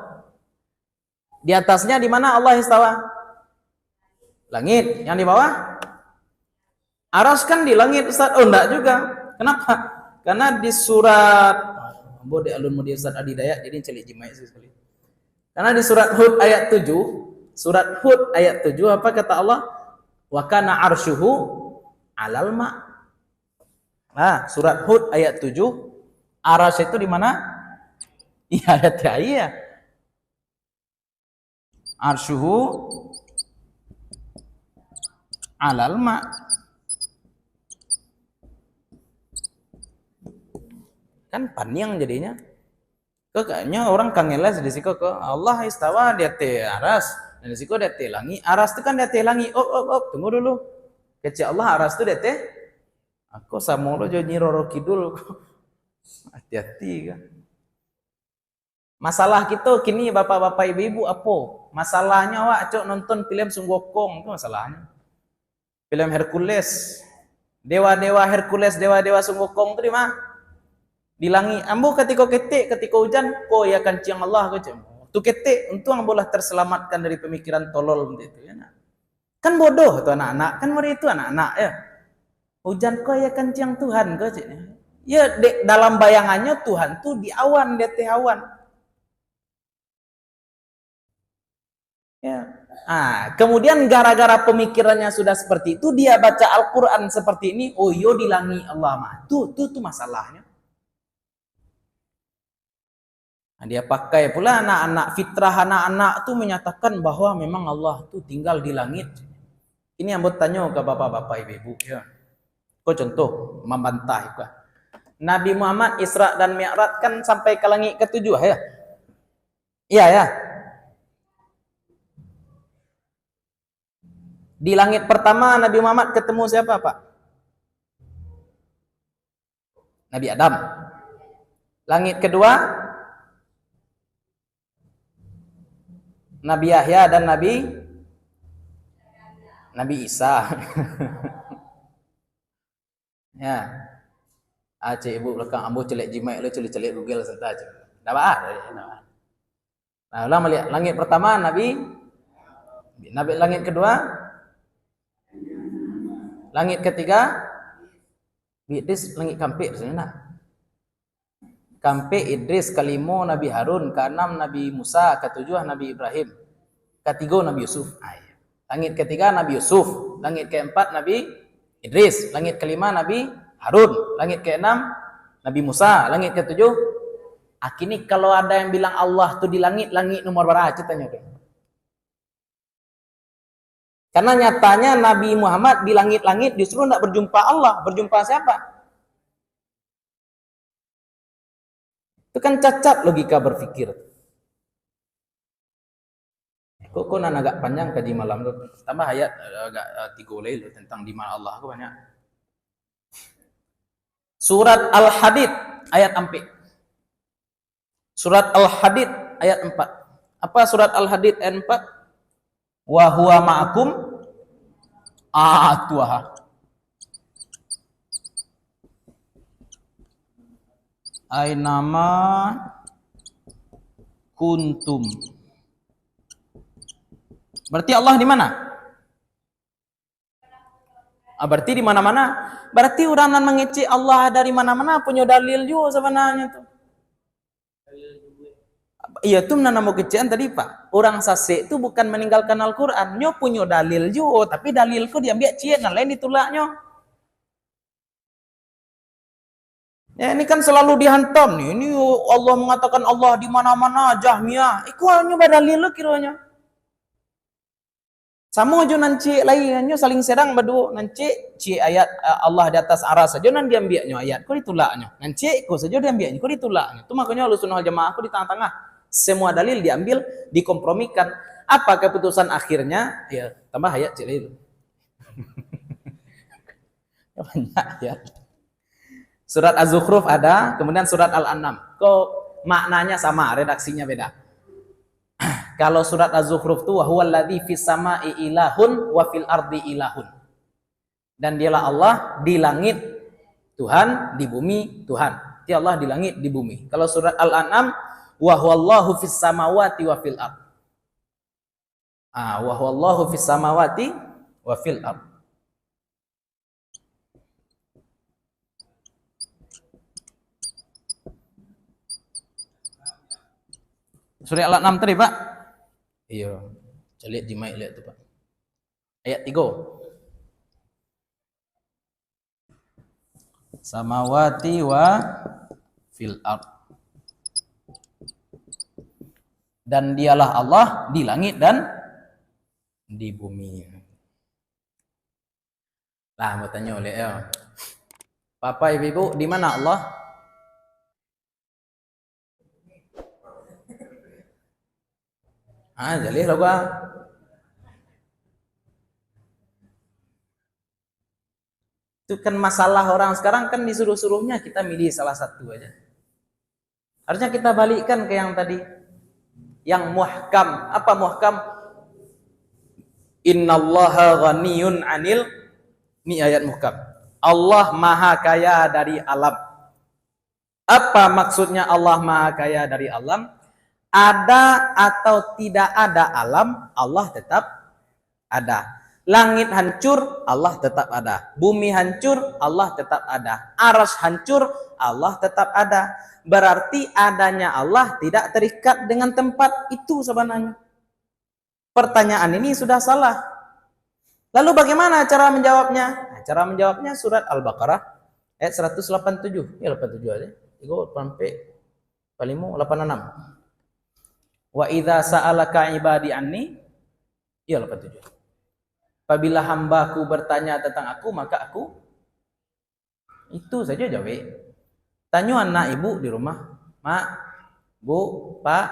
Di atasnya di mana Allah istawa? Langit. Yang di bawah? Aras kan di langit, Ustaz. Oh, enggak juga. Kenapa? Karena di surat Bode alun mudi Ustaz Adidaya, jadi celik jimai sekali. Karena di surat Hud ayat 7, apa kata Allah? Wa kana arsyuhu 'alal ma'. Nah, surat Hud ayat 7, aras itu di mana? Iya, ayat iya. Arsyuhu 'alal ma'. Kan panjang jadinya. Kayaknya orang kangelas di siko ke Allah istawa di atas aras. Dan di siko di atas langit. Aras itu kan di atas langit. Oh, tunggu dulu. Kecil Allah aras itu di atas. Aku sama lo jadi Roro Kidul. Hati-hati kan. Masalah kita kini bapak-bapak ibu-ibu apa? Masalahnya wak cok nonton film Sunggokong itu masalahnya. Film Hercules. Dewa-dewa Hercules, dewa-dewa Sunggokong itu di mana? Di langit. Ambo ketika hujan, ko ya kancing Allah ko cem. Tu ketik, untung ambolah terselamatkan dari pemikiran tolol itu ya. Kan bodoh tuh anak-anak, kan mereka itu anak-anak ya. Hujan ko ya kancing Tuhan ko cem. Ya dalam bayangannya Tuhan tuh di awan, di atas awan. Ya. Kemudian gara-gara pemikirannya sudah seperti itu, dia baca Al-Qur'an seperti ini, oh yo di langit Allah mah. Tuh masalahnya. Nah, dia pakai pula anak-anak, fitrah anak-anak tuh menyatakan bahwa memang Allah tuh tinggal di langit. Ini yang bertanya ke bapak-bapak ibu-ibu ya. Kok contoh membantah itu. Nabi Muhammad Isra dan Mi'raj kan sampai ke langit ke-7 ya. Iya ya. Di langit pertama Nabi Muhammad ketemu siapa, Pak? Nabi Adam. Langit kedua Nabi Yahya dan Nabi Isa. Ya. Acik ibu belakang ambo celek jimat lu celek Google serta aja. Dah Nah, ulang melihat langit pertama Nabi langit kedua langit ketiga Idris, langit kampik sebenarnya. Kampe Idris, kelima Nabi Harun, keenam Nabi Musa, ketujuh Nabi Ibrahim, ketiga Nabi Yusuf. Langit ketiga Nabi Yusuf, langit keempat Nabi Idris, langit kelima Nabi Harun, langit keenam Nabi Musa, langit ketujuh. Kini kalau ada yang bilang Allah tuh di langit nomor berapa? Ceritanya deh. Karena nyatanya Nabi Muhammad di langit-langit justru tidak berjumpa Allah, berjumpa siapa? Itu kan cacat logika berpikir. Kok agak panjang kaji malam tuh. Tambah ayat agak 3 lail tentang di mana Allah aku banyak. Surat Al-Hadid ayat 4. Surat Al-Hadid ayat 4. Apa surat Al-Hadid ayat 4? Wa huwa ma'akum atuha. Ainama kuntum. Berarti Allah di mana? Berarti di mana-mana. Berarti orang yang mengecek Allah dari mana-mana punya dalil juga sebenarnya tuh. Iya tuh nana mau kecian tadi Pak. Orang sase itu bukan meninggalkan Al-Qur'an, nyo punya dalil juga, tapi dalilku diambil cian dan lain ditolaknya. Ya ini kan selalu dihantam nih. Ini Allah mengatakan Allah di mana-mana, Jahmiyah. Iku hanya dalil lo kiranya. Sama aja nanti lainnya saling serang berdua. Nanti ayat Allah di atas aras saja nanti diambilnya ayat. Kau ditolaknya. Nanti kau saja diambilnya. Kau ditolaknya. Itu makanya Ahlussunnah wal Jamaah aku di tengah-tengah. Semua dalil diambil, dikompromikan. Apa keputusan akhirnya? Ya tambah ayat itu. Banyak ya. Surat Az-Zukhruf ada, kemudian surat Al-An'am. Kok maknanya sama, redaksinya beda. kalau surat Az-Zukhruf itu wa huwallazi fis sama'i ilahun wa fil ardi ilahun. Dan dialah Allah di langit Tuhan, di bumi Tuhan. Dia Allah di langit, di bumi. Kalau surat Al-An'am wa huwallahu fis samawati wa fil ard. Wa huwallahu fis samawati wa fil ard. Surah Al-An'am tadi, Pak. Iya. Saya lihat di mic lihat tu, Pak. Ayat 3. Samawati wa fil ard. Dan dialah Allah di langit dan di bumi. Lah, mau tanya oleh ya. Bapak Ibu, di mana Allah? Jadi apa? Itu kan masalah orang sekarang kan disuruh-suruhnya kita milih salah satu aja. Harusnya kita balikkan ke yang tadi. Yang muhkam. Apa muhkam? Innallaha ghaniyun 'anil. Ini ayat muhkam. Allah maha kaya dari alam. Apa maksudnya Allah maha kaya dari alam? Ada atau tidak ada alam, Allah tetap ada. Langit hancur, Allah tetap ada. Bumi hancur, Allah tetap ada. Arsy hancur, Allah tetap ada. Berarti adanya Allah tidak terikat dengan tempat itu sebenarnya. Pertanyaan ini sudah salah. Lalu bagaimana cara menjawabnya? Nah, cara menjawabnya surat Al-Baqarah ayat 187. Ya 87 aja. Itu sampai 86. Wa idza sa'alaka ibadi anni, ya 87. Apabila hambaku bertanya tentang aku, maka aku itu saja jawab. Tanya anak ibu di rumah, mak, bu, pak,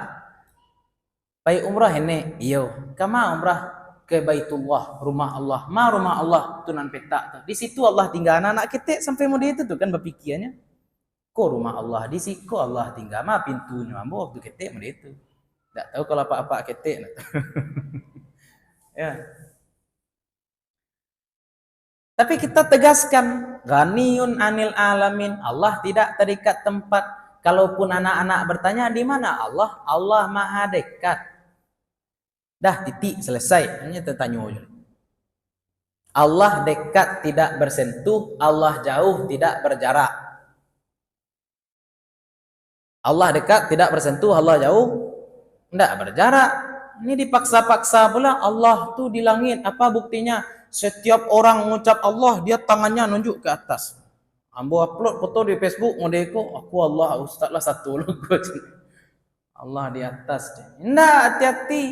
pai umrah ini, iyo, kama umrah ke Baitullah, rumah Allah, rumah Allah tunan petak. Di situ Allah tinggal anak-anak kita sampai muda itu tuh kan berpikirnya, kok rumah Allah di situ, kok Allah tinggal, pintunya, waktu kita muda itu. Tak tahu kalau apa-apa kita. Ya. Tapi kita tegaskan, ghaniyun 'anil alamin. Allah tidak terikat tempat. Kalaupun anak-anak bertanya di mana Allah, Allah maha dekat. Dah titik selesai. Hanya tertanya aja. Allah dekat tidak bersentuh, Allah jauh tidak berjarak. Allah dekat tidak bersentuh, Allah jauh tidak berjarak. Ini dipaksa-paksa pula Allah tuh di langit. Apa buktinya? Setiap orang mengucap Allah, dia tangannya nunjuk ke atas. Ambo upload foto di Facebook, modeko, aku Allah, ustaz lah satu logo. Allah di atas. Nah, hati-hati.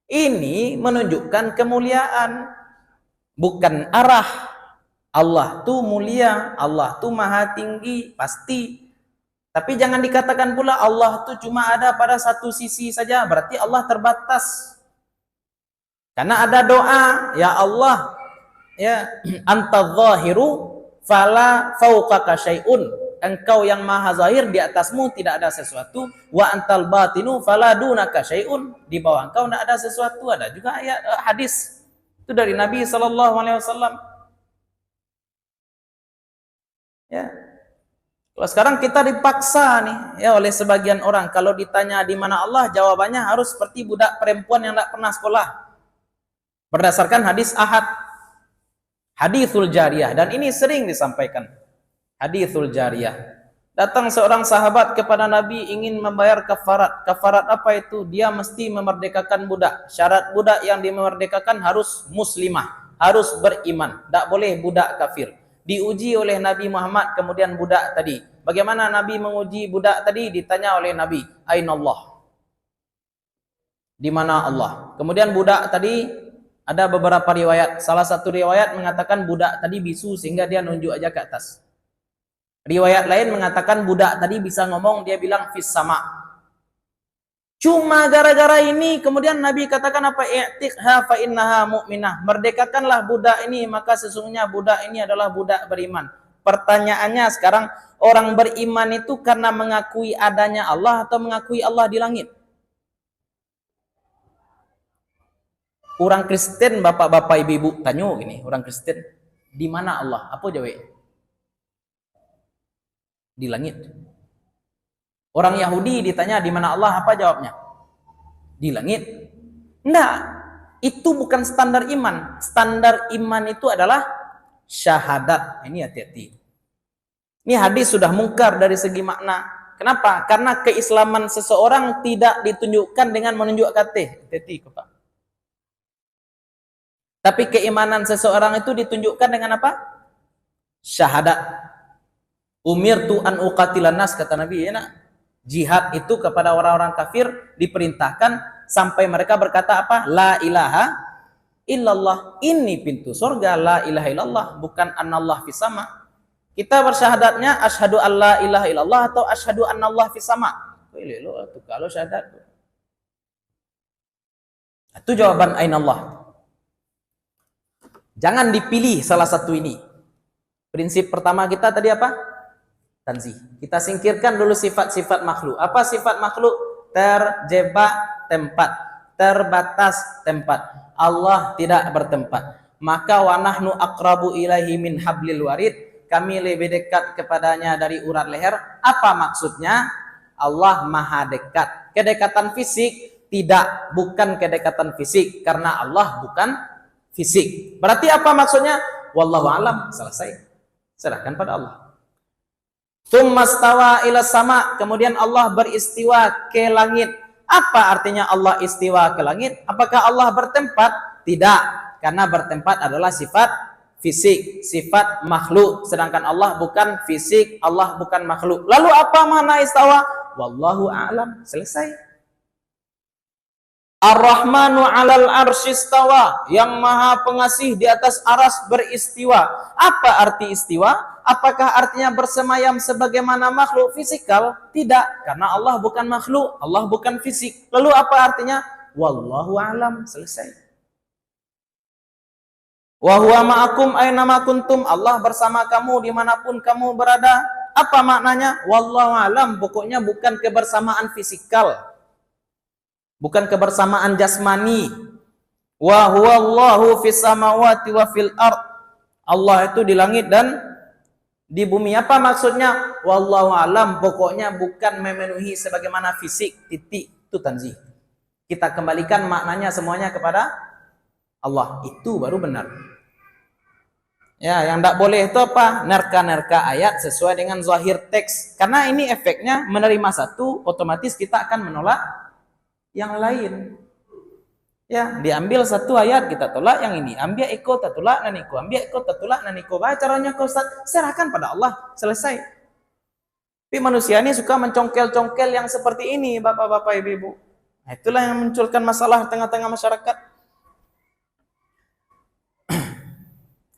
Ini menunjukkan kemuliaan, bukan arah. Allah tuh mulia, Allah tuh maha tinggi, pasti. Tapi jangan dikatakan pula Allah tuh cuma ada pada satu sisi saja, berarti Allah terbatas. Karena ada doa, ya Allah, ya anta zahiru fala fauqaka syai'un. Engkau yang maha zahir, di atasmu tidak ada sesuatu. Wa antal batinu fala dunaka syai'un. Di bawah engkau tidak ada sesuatu. Ada juga ayat hadis itu dari Nabi SAW. Ya. Kalau sekarang kita dipaksa nih ya oleh sebagian orang, kalau ditanya di mana Allah, jawabannya harus seperti budak perempuan yang tidak pernah sekolah. Berdasarkan hadis ahad, hadithul jariyah, dan ini sering disampaikan. Hadithul jariyah. Datang seorang sahabat kepada Nabi ingin membayar kafarat. Kafarat apa itu? Dia mesti memerdekakan budak. Syarat budak yang dimerdekakan harus muslimah, harus beriman, tak boleh budak kafir. Diuji oleh Nabi Muhammad, kemudian budak tadi. Bagaimana Nabi menguji budak tadi? Ditanya oleh Nabi, Aina Allah? Di mana Allah? Kemudian budak tadi, ada beberapa riwayat. Salah satu riwayat mengatakan budak tadi bisu sehingga dia nunjuk aja ke atas. Riwayat lain mengatakan budak tadi bisa ngomong, dia bilang fis sama. Cuma gara-gara ini kemudian Nabi katakan apa? I'tiqha fa innaha mu'minah. Merdekakanlah budak ini, maka sesungguhnya budak ini adalah budak beriman. Pertanyaannya sekarang, orang beriman itu karena mengakui adanya Allah atau mengakui Allah di langit? Orang Kristen, bapak-bapak, ibu-ibu tanya gini, orang Kristen, di mana Allah? Apa jawabnya? Di langit. Orang Yahudi ditanya di mana Allah, apa jawabnya? Di langit. Enggak, itu bukan standar iman. Standar iman itu adalah syahadat. Ini hati-hati. Ini hadis sudah mungkar dari segi makna. Kenapa? Karena keislaman seseorang tidak ditunjukkan dengan menunjuk kata. Hati-hati, Pak. Tapi keimanan seseorang itu ditunjukkan dengan apa? Syahadat. Umirtu an uqatilan nas, kata Nabi, ya nak. Jihad itu kepada orang-orang kafir diperintahkan sampai mereka berkata apa? La ilaha illallah. Ini pintu surga, la ilaha illallah, bukan anallah fis sama. Kita bersyahadatnya asyhadu alla ilaha illallah atau asyhadu anallah fis sama. Kalau syahadat. Itu jawaban ainallah. Jangan dipilih salah satu ini. Prinsip pertama kita tadi apa? Tanzih. Kita singkirkan dulu sifat-sifat makhluk. Apa sifat makhluk? Terjebak tempat, terbatas tempat. Allah tidak bertempat. Maka wa nahnu aqrabu ilaihi min hablil warid. Kami lebih dekat kepadanya dari urat leher. Apa maksudnya? Allah maha dekat. Kedekatan fisik tidak, bukan kedekatan fisik karena Allah bukan fisik. Berarti apa maksudnya? Wallahu alam. Selesai. Serahkan pada Allah. Tsumma stawa ila sama, kemudian Allah beristiwa ke langit. Apa artinya Allah istiwa ke langit? Apakah Allah bertempat? Tidak, karena bertempat adalah sifat fisik, sifat makhluk, sedangkan Allah bukan fisik, Allah bukan makhluk. Lalu apa makna istawa? Wallahu a'lam. Selesai. Ar-Rahmanu 'alal arsyistawa, yang maha pengasih di atas aras beristiwa. Apa arti istiwa? Apakah artinya bersemayam sebagaimana makhluk fisikal? Tidak, karena Allah bukan makhluk, Allah bukan fisik. Lalu apa artinya? Wallahu a'lam. Selesai. Wa huwa ma'akum aina ma kuntum, Allah bersama kamu dimanapun kamu berada. Apa maknanya? Wallahu a'lam. Pokoknya bukan kebersamaan fisikal, bukan kebersamaan jasmani. Wa huwallahu fis samawati wa fil ard. Allah itu di langit dan di bumi. Apa maksudnya? Wallahu alam. Pokoknya bukan memenuhi sebagaimana fisik. Titik. Itu tanzih. Kita kembalikan maknanya semuanya kepada Allah. Itu baru benar. Ya, yang tidak boleh itu apa? Nerka-nerka ayat sesuai dengan zahir teks. Karena ini efeknya menerima satu, otomatis kita akan menolak yang lain. Ya, diambil satu ayat kita tolak yang ini, ambil eko tak tolak naniko, ambil eko tak tolak naniko. Baca caranya kau serahkan pada Allah, selesai. Tapi manusia ini suka mencongkel-congkel yang seperti ini, bapak-bapak, ibu-ibu. Nah, itulah yang munculkan masalah tengah-tengah masyarakat.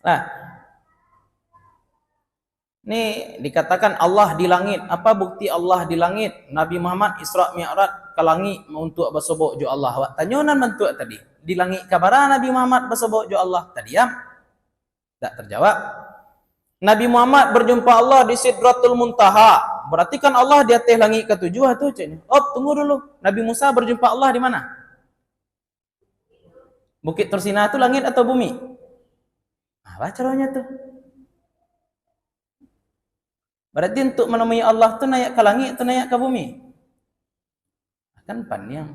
Nah, ini dikatakan Allah di langit. Apa bukti Allah di langit? Nabi Muhammad Isra Mi'raj ke langit untuk bersobok jo Allah. Wak tanyonan bentuk tadi. Di langit kabaran Nabi Muhammad bersobok jo Allah. Tadi ya tidak terjawab. Nabi Muhammad berjumpa Allah di Sidratul Muntaha. Berarti kan Allah di atas langit ketujuh itu ceknya. Oh, tunggu dulu. Nabi Musa berjumpa Allah di mana? Bukit Tursina itu langit atau bumi? Apa caranya tuh? Berarti untuk menemui Allah itu naik ke langit atau naik ke bumi? Kan panjang.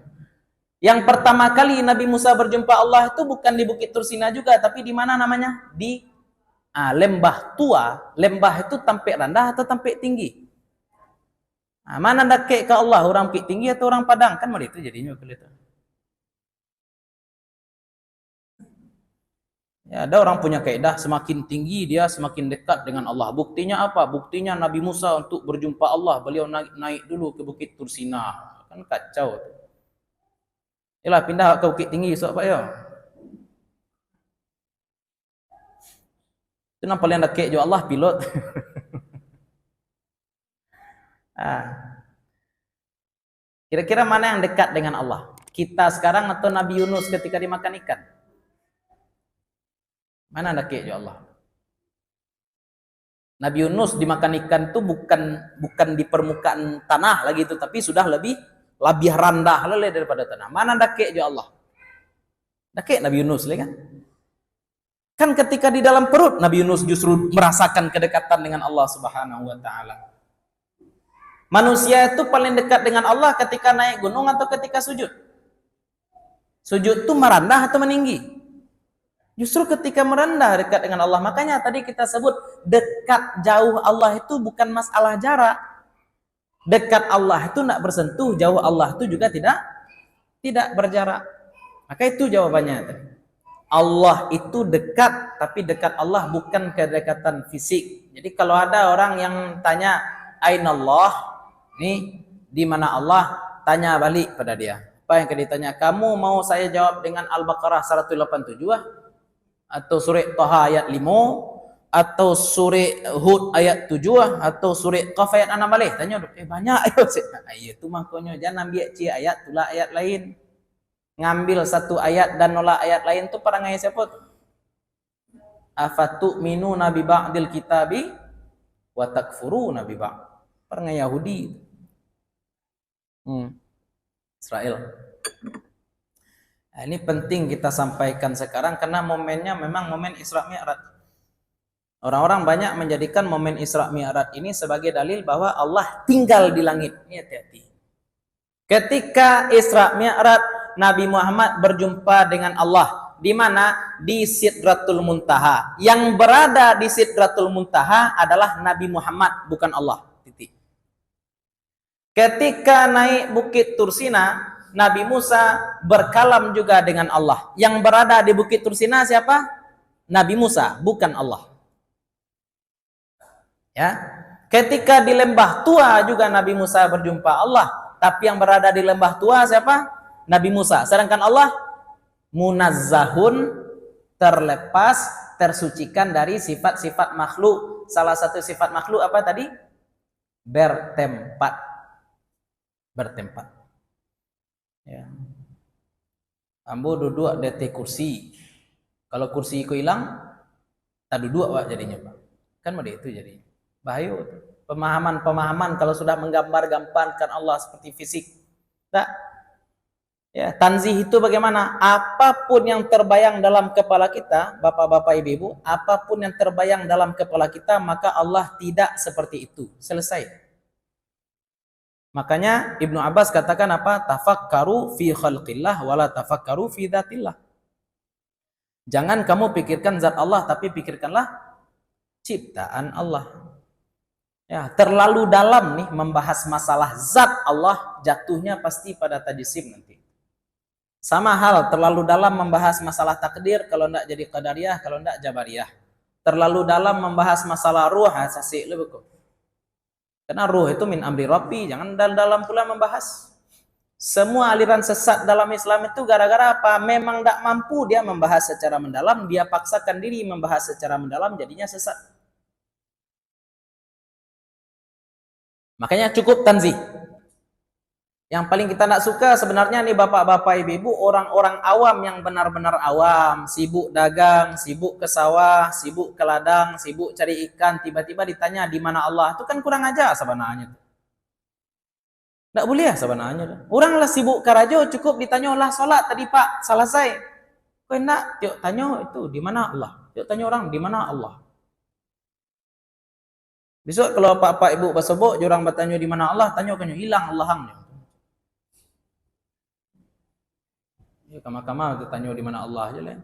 Yang pertama kali Nabi Musa berjumpa Allah itu bukan di Bukit Tursina juga, tapi di mana namanya? Di lembah tua. Lembah itu tampik rendah atau tampik tinggi? Nah, mana dakik ke Allah? Orang Bukit tinggi atau orang Padang? Kan begitu jadinya kelihatan. Ya, ada orang punya kaidah semakin tinggi dia semakin dekat dengan Allah. Buktinya apa? Buktinya Nabi Musa untuk berjumpa Allah, beliau naik dulu ke Bukit Tursina. Kan kacau. Yalah pindah ke Bukit Tinggi so apa ya? Itu nampak yang dekat jo Allah pilot. Kira-kira mana yang dekat dengan Allah? Kita sekarang atau Nabi Yunus ketika dimakan ikan? Mana dekat jo Allah? Nabi Yunus dimakan ikan itu bukan di permukaan tanah lagi itu, tapi sudah lebih rendah daripada tanah. Mana dekat jo Allah? Dah Nabi Yunus kan? Kan ketika di dalam perut Nabi Yunus justru merasakan kedekatan dengan Allah Subhanahu wa taala. Manusia itu paling dekat dengan Allah ketika naik gunung atau ketika sujud? Sujud itu merendah atau meninggi? Justru ketika merendah dekat dengan Allah. Makanya tadi kita sebut dekat jauh Allah itu bukan masalah jarak. Dekat Allah itu nak bersentuh, jauh Allah itu juga tidak berjarak. Maka itu jawabannya tadi. Allah itu dekat, tapi dekat Allah bukan kedekatan fisik. Jadi kalau ada orang yang tanya Aina Allah, nih di mana Allah, tanya balik pada dia. Apa yang ditanya? Kamu mau saya jawab dengan Al-Baqarah 187 atau surah Taha ayat 5 atau surah Hud ayat 7 atau surah Qaf ayat 6 balik? Tanya banyak ayo. Itu makanya jangan ambil ayat tulah ayat lain. Ngambil satu ayat dan nolak ayat lain tu perangai siapa tu? Afatu'minuna bi ba'dil kitabi wa takfuruna bi ba'd. Perangai Yahudi. Israel. Nah, ini penting kita sampaikan sekarang karena momennya memang momen Isra Mi'raj. Orang-orang banyak menjadikan momen Isra Mi'raj ini sebagai dalil bahwa Allah tinggal di langit. Ini hati-hati. Ketika Isra Mi'raj Nabi Muhammad berjumpa dengan Allah. Di mana? Di Sidratul Muntaha. Yang berada di Sidratul Muntaha adalah Nabi Muhammad, bukan Allah. Titik. Ketika naik Bukit Tursina, Nabi Musa berkalam juga dengan Allah. Yang berada di Bukit Tursina siapa? Nabi Musa, bukan Allah. Ya. Ketika di Lembah Tua juga Nabi Musa berjumpa Allah. Tapi yang berada di Lembah Tua siapa? Nabi Musa. Sedangkan Allah munazzahun, terlepas, tersucikan dari sifat-sifat makhluk. Salah satu sifat makhluk apa tadi? Bertempat. Bertempat. Ya. Ambo duduk di kursi. Kalau kursi ku hilang, tak duduk Pak jadinya Pak. Kan mode itu jadi. Bahaya itu. Pemahaman-pemahaman kalau sudah menggambar-gambarkan Allah seperti fisik. Tak. Ya, tanzih itu bagaimana? Apapun yang terbayang dalam kepala kita, bapak-bapak, ibu-ibu, apapun yang terbayang dalam kepala kita, maka Allah tidak seperti itu. Selesai. Makanya Ibnu Abbas katakan apa? Tafakkaru fi khalqillah wala tafakkaru fi dzatillah. Jangan kamu pikirkan zat Allah, tapi pikirkanlah ciptaan Allah. Ya, terlalu dalam nih membahas masalah zat Allah, jatuhnya pasti pada tajsim nanti. Sama hal, terlalu dalam membahas masalah takdir, kalau tidak jadi qadariyah, kalau tidak jabariyah. Terlalu dalam membahas masalah ruh, sasik lebih kok. Karena ruh itu min amri rabbi, jangan dalam pula membahas. Semua aliran sesat dalam Islam itu gara-gara apa? Memang tidak mampu dia membahas secara mendalam, dia paksakan diri membahas secara mendalam, jadinya sesat. Makanya cukup tanzih. Yang paling kita nak suka sebenarnya nih bapak-bapak ibu-ibu, orang-orang awam yang benar-benar awam, sibuk dagang, sibuk ke sawah, sibuk ke ladang, sibuk cari ikan, tiba-tiba ditanya di mana Allah, itu kan kurang aja sebenarnya. Tak boleh ya sebenarnya. Orang lah sibuk karajo, cukup ditanya lah solat tadi Pak, selesai. Kau nak tiok tanya itu di mana Allah? Tiok tanya orang di mana Allah? Besok kalau pak-pak ibu basebok, orang bertanya di mana Allah, tanya kan hilang Allahnya. Ya, kama-kama ditanya di mana Allah aja lah.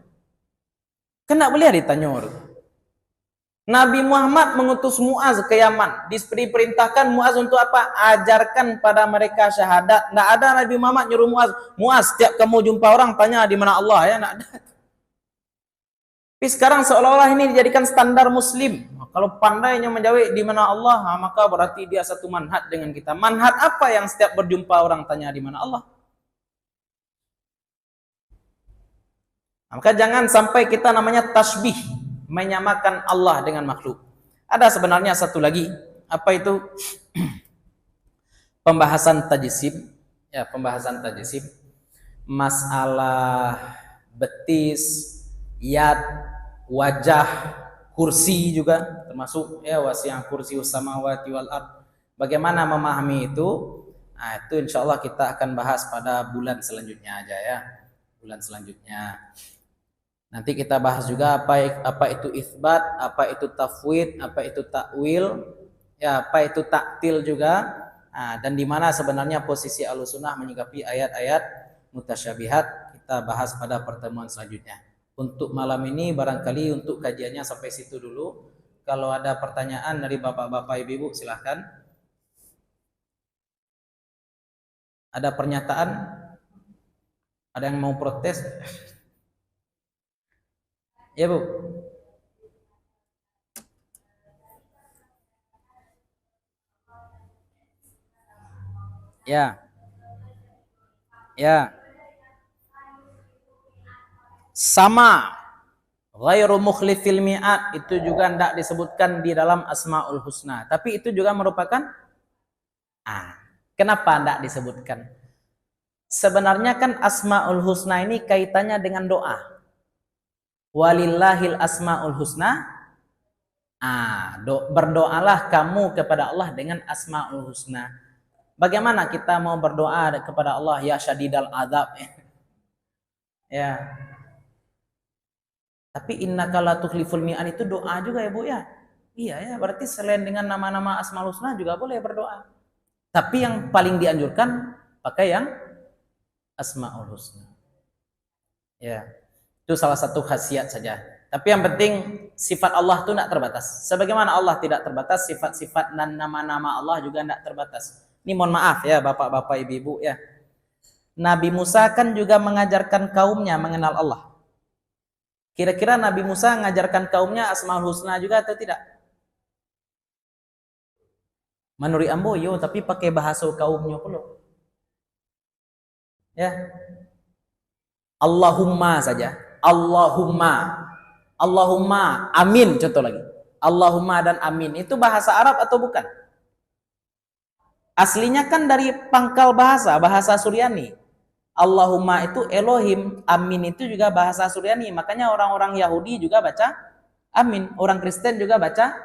Kan tak boleh ditanya. Nabi Muhammad mengutus Muaz ke Yaman. Diperintahkan Muaz untuk apa? Ajarkan pada mereka syahadat. Tak ada Nabi Muhammad nyuruh Muaz. Muaz, setiap kamu jumpa orang tanya di mana Allah ya. Tak ada. Tapi sekarang seolah-olah ini dijadikan standar Muslim. Kalau pandainya menjawab di mana Allah, maka berarti dia satu manhaj dengan kita. Manhaj apa yang setiap berjumpa orang tanya di mana Allah? Maka jangan sampai kita namanya tasbih, menyamakan Allah dengan makhluk. Ada sebenarnya satu lagi, apa itu? Pembahasan tajsim, ya pembahasan tajsim, masalah betis, yad, wajah, kursi juga termasuk ya wasi'ah kursius samawati wal ard. Bagaimana memahami itu? Nah, itu insyaallah kita akan bahas pada bulan selanjutnya aja ya. bulan selanjutnya. Nanti kita bahas juga apa itu isbat, apa itu tafwid, apa itu takwil, ya apa itu taktil juga. Nah, dan di mana sebenarnya posisi Ahlussunnah menyikapi ayat-ayat mutasyabihat kita bahas pada pertemuan selanjutnya. Untuk malam ini barangkali untuk kajiannya sampai situ dulu. Kalau ada pertanyaan dari bapak-bapak ibu-ibu silahkan. Ada pernyataan? Ada yang mau protes? Ya Bu. Ya. Ya. Sama. Ghairu mukhlifil mi'at itu juga tidak disebutkan di dalam Asmaul Husna. Tapi itu juga merupakan kenapa tidak disebutkan? Sebenarnya kan Asmaul Husna ini kaitannya dengan doa. Walillahil Asmaul Husna. Berdoalah kamu kepada Allah dengan Asmaul Husna. Bagaimana kita mau berdoa kepada Allah ya syadidal azab? Ya. Tapi innaka la tukhliful mi'an itu doa juga ya Bu ya. Iya ya, berarti selain dengan nama-nama Asmaul Husna juga boleh berdoa. Tapi yang paling dianjurkan pakai yang Asmaul Husna. Ya. Itu salah satu khasiat saja. Tapi yang penting sifat Allah itu tidak terbatas. Sebagaimana Allah tidak terbatas, sifat-sifat dan nama-nama Allah juga tidak terbatas. Ini mohon maaf ya bapak-bapak ibu-ibu ya. Nabi Musa kan juga mengajarkan kaumnya mengenal Allah. Kira-kira Nabi Musa mengajarkan kaumnya Asmaul Husna juga atau tidak? Menurut ambo yo, tapi pakai bahasa kaumnya pula. Ya. Allahumma saja. Allahumma. Allahumma, amin contoh lagi. Allahumma dan amin itu bahasa Arab atau bukan? Aslinya kan dari pangkal bahasa Suryani. Allahumma itu Elohim, amin itu juga bahasa Suryani. Makanya orang-orang Yahudi juga baca amin, orang Kristen juga baca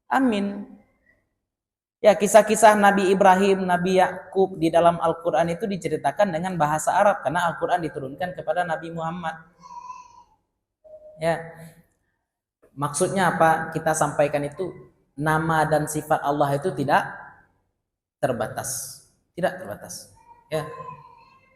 amin. Ya, kisah-kisah Nabi Ibrahim, Nabi Yakub di dalam Al-Qur'an itu diceritakan dengan bahasa Arab karena Al-Qur'an diturunkan kepada Nabi Muhammad. Ya. Maksudnya apa? Kita sampaikan itu nama dan sifat Allah itu tidak terbatas. Tidak terbatas. Ya.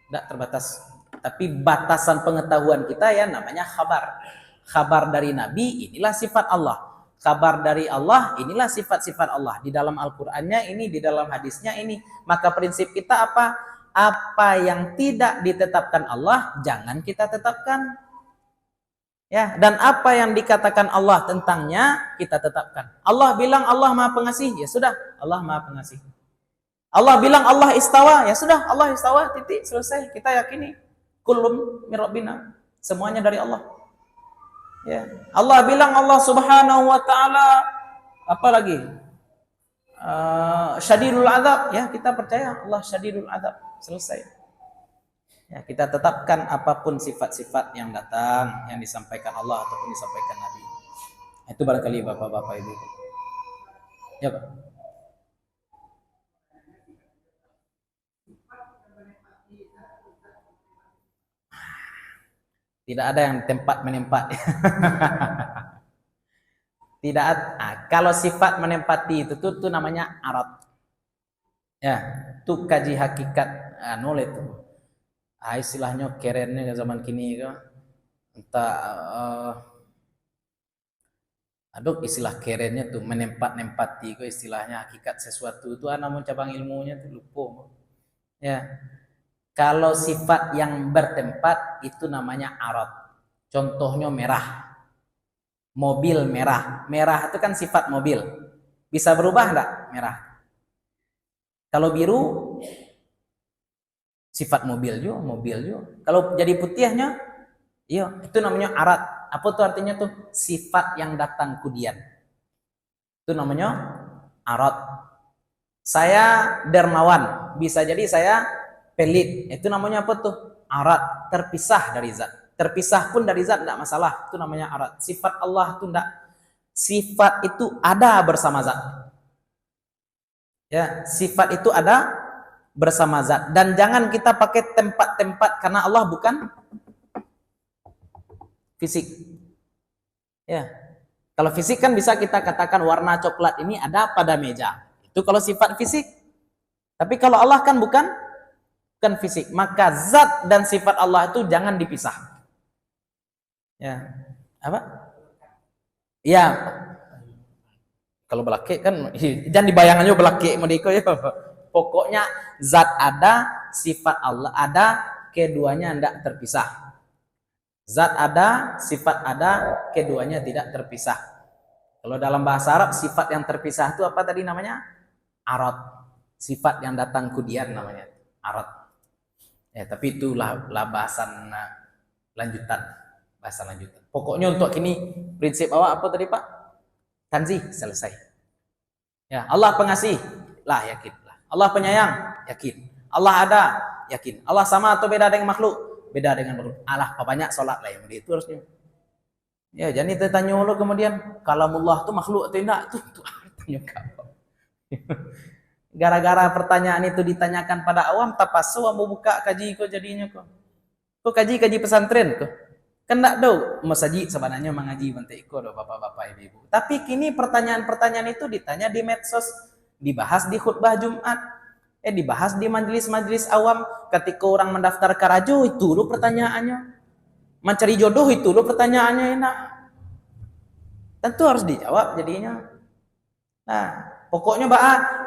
Tidak terbatas. Tapi batasan pengetahuan kita ya namanya khabar. Khabar dari Nabi inilah sifat Allah. Kabar dari Allah inilah sifat-sifat Allah. Di dalam Al-Qur'annya ini, di dalam hadisnya ini. Maka prinsip kita apa? Apa yang tidak ditetapkan Allah jangan kita tetapkan. Ya, dan apa yang dikatakan Allah tentangnya kita tetapkan. Allah bilang Allah Maha Pengasih, ya sudah, Allah Maha Pengasih. Allah bilang Allah istawa, ya sudah, Allah istawa, titik, selesai. Kita yakini kullum min rabbina, semuanya dari Allah. Ya. Allah bilang Allah Subhanahu wa taala apa lagi? Syadidul azab, ya kita percaya Allah syadidul azab, selesai. Ya, kita tetapkan apapun sifat-sifat yang datang, yang disampaikan Allah ataupun disampaikan Nabi. Itu barangkali bapak-bapak ibu. Ya Pak. Tidak ada yang tempat menempat. Tidak ada. Kalau sifat menempati itu tuh namanya arad. Ya, tuh kaji hakikat nol itu. Istilahnya kerennya zaman kini kan. Entah aduh istilah kerennya tuh menempat-nempati itu istilahnya hakikat sesuatu itu namun cabang ilmunya tuh lupa. Ya. Kalau sifat yang bertempat itu namanya arad. Contohnya merah. Mobil merah. Merah itu kan sifat mobil. Bisa berubah enggak merah? Kalau biru sifat mobil juga. Kalau jadi putihnya, iya, itu namanya arad. Apa tuh artinya tuh? Sifat yang datang kemudian. Itu namanya arad. Saya dermawan, bisa jadi saya pelit. Itu namanya apa tuh? Arad, terpisah dari zat. Terpisah pun dari zat tidak masalah. Itu namanya arad. Sifat Allah itu tidak. Sifat itu ada bersama zat. Ya, sifat itu ada bersama zat. Dan jangan kita pakai tempat-tempat karena Allah bukan fisik. Ya. Kalau fisik kan bisa kita katakan warna coklat ini ada pada meja. Itu kalau sifat fisik. Tapi kalau Allah kan bukan fisik. Maka zat dan sifat Allah itu jangan dipisah. Ya. Apa? Ya. Kalau belaki kan jangan dibayangannya belaki mediko ya. Pokoknya zat ada, sifat Allah ada, keduanya tidak terpisah. Zat ada, sifat ada, keduanya tidak terpisah. Kalau dalam bahasa Arab, sifat yang terpisah itu apa tadi namanya? Arad. Sifat yang datang kemudian namanya arad. Ya, tapi itulah bahasan lanjutan. Bahasa lanjutan. Pokoknya untuk kini prinsip awak apa tadi Pak? Tanzih, selesai. Ya, Allah pengasih, lah yakin. Allah penyayang, yakin. Allah ada, yakin. Allah sama atau beda dengan makhluk? Beda dengan makhluk. Allah banyak sholat lah yang itu harusnya. Ya, jadi tanya lo kemudian kalamullah itu makhluk atau tidak? Itu tanya kau. Gara-gara pertanyaan itu ditanyakan pada awam, tapasu mau buka kaji kok jadinya kok. Kok kaji pesantren kok. Kan enggak do masjid sebenarnya mengaji bentuk iko do bapak-bapak ibu-ibu. Tapi kini pertanyaan-pertanyaan itu ditanya di medsos, dibahas di khutbah Jumat, dibahas di majelis-majelis awam ketika orang mendaftar ke rajo itu lo pertanyaannya. Mencari jodoh itu lo pertanyaannya enak. Tentu harus dijawab jadinya. Nah, pokoknya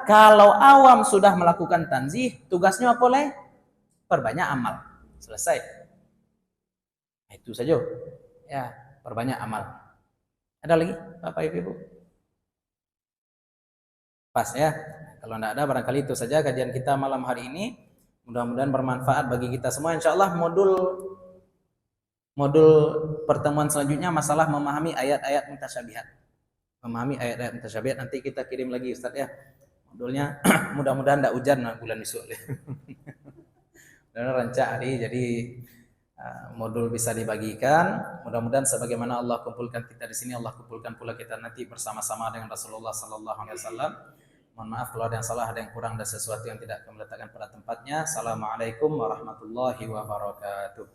kalau awam sudah melakukan tanzih, tugasnya apa leh? Perbanyak amal. Selesai. Nah, itu saja. Ya, perbanyak amal. Ada lagi Bapak Ibu? Pas ya. Kalau tidak ada barangkali itu saja kajian kita malam hari ini. Mudah-mudahan bermanfaat bagi kita semua. Insyaallah modul pertemuan selanjutnya masalah memahami ayat-ayat mutasyabihat. Memahami ayat-ayat mutasyabihat nanti kita kirim lagi Ustaz ya. Modulnya mudah-mudahan tidak hujan bulan besok. Dan rancak hari jadi modul bisa dibagikan. Mudah-mudahan sebagaimana Allah kumpulkan kita di sini, Allah kumpulkan pula kita nanti bersama-sama dengan Rasulullah sallallahu alaihi wasallam. Mohon maaf kalau ada yang salah, ada yang kurang dan sesuatu yang tidak kami letakkan pada tempatnya. Assalamualaikum warahmatullahi wabarakatuh.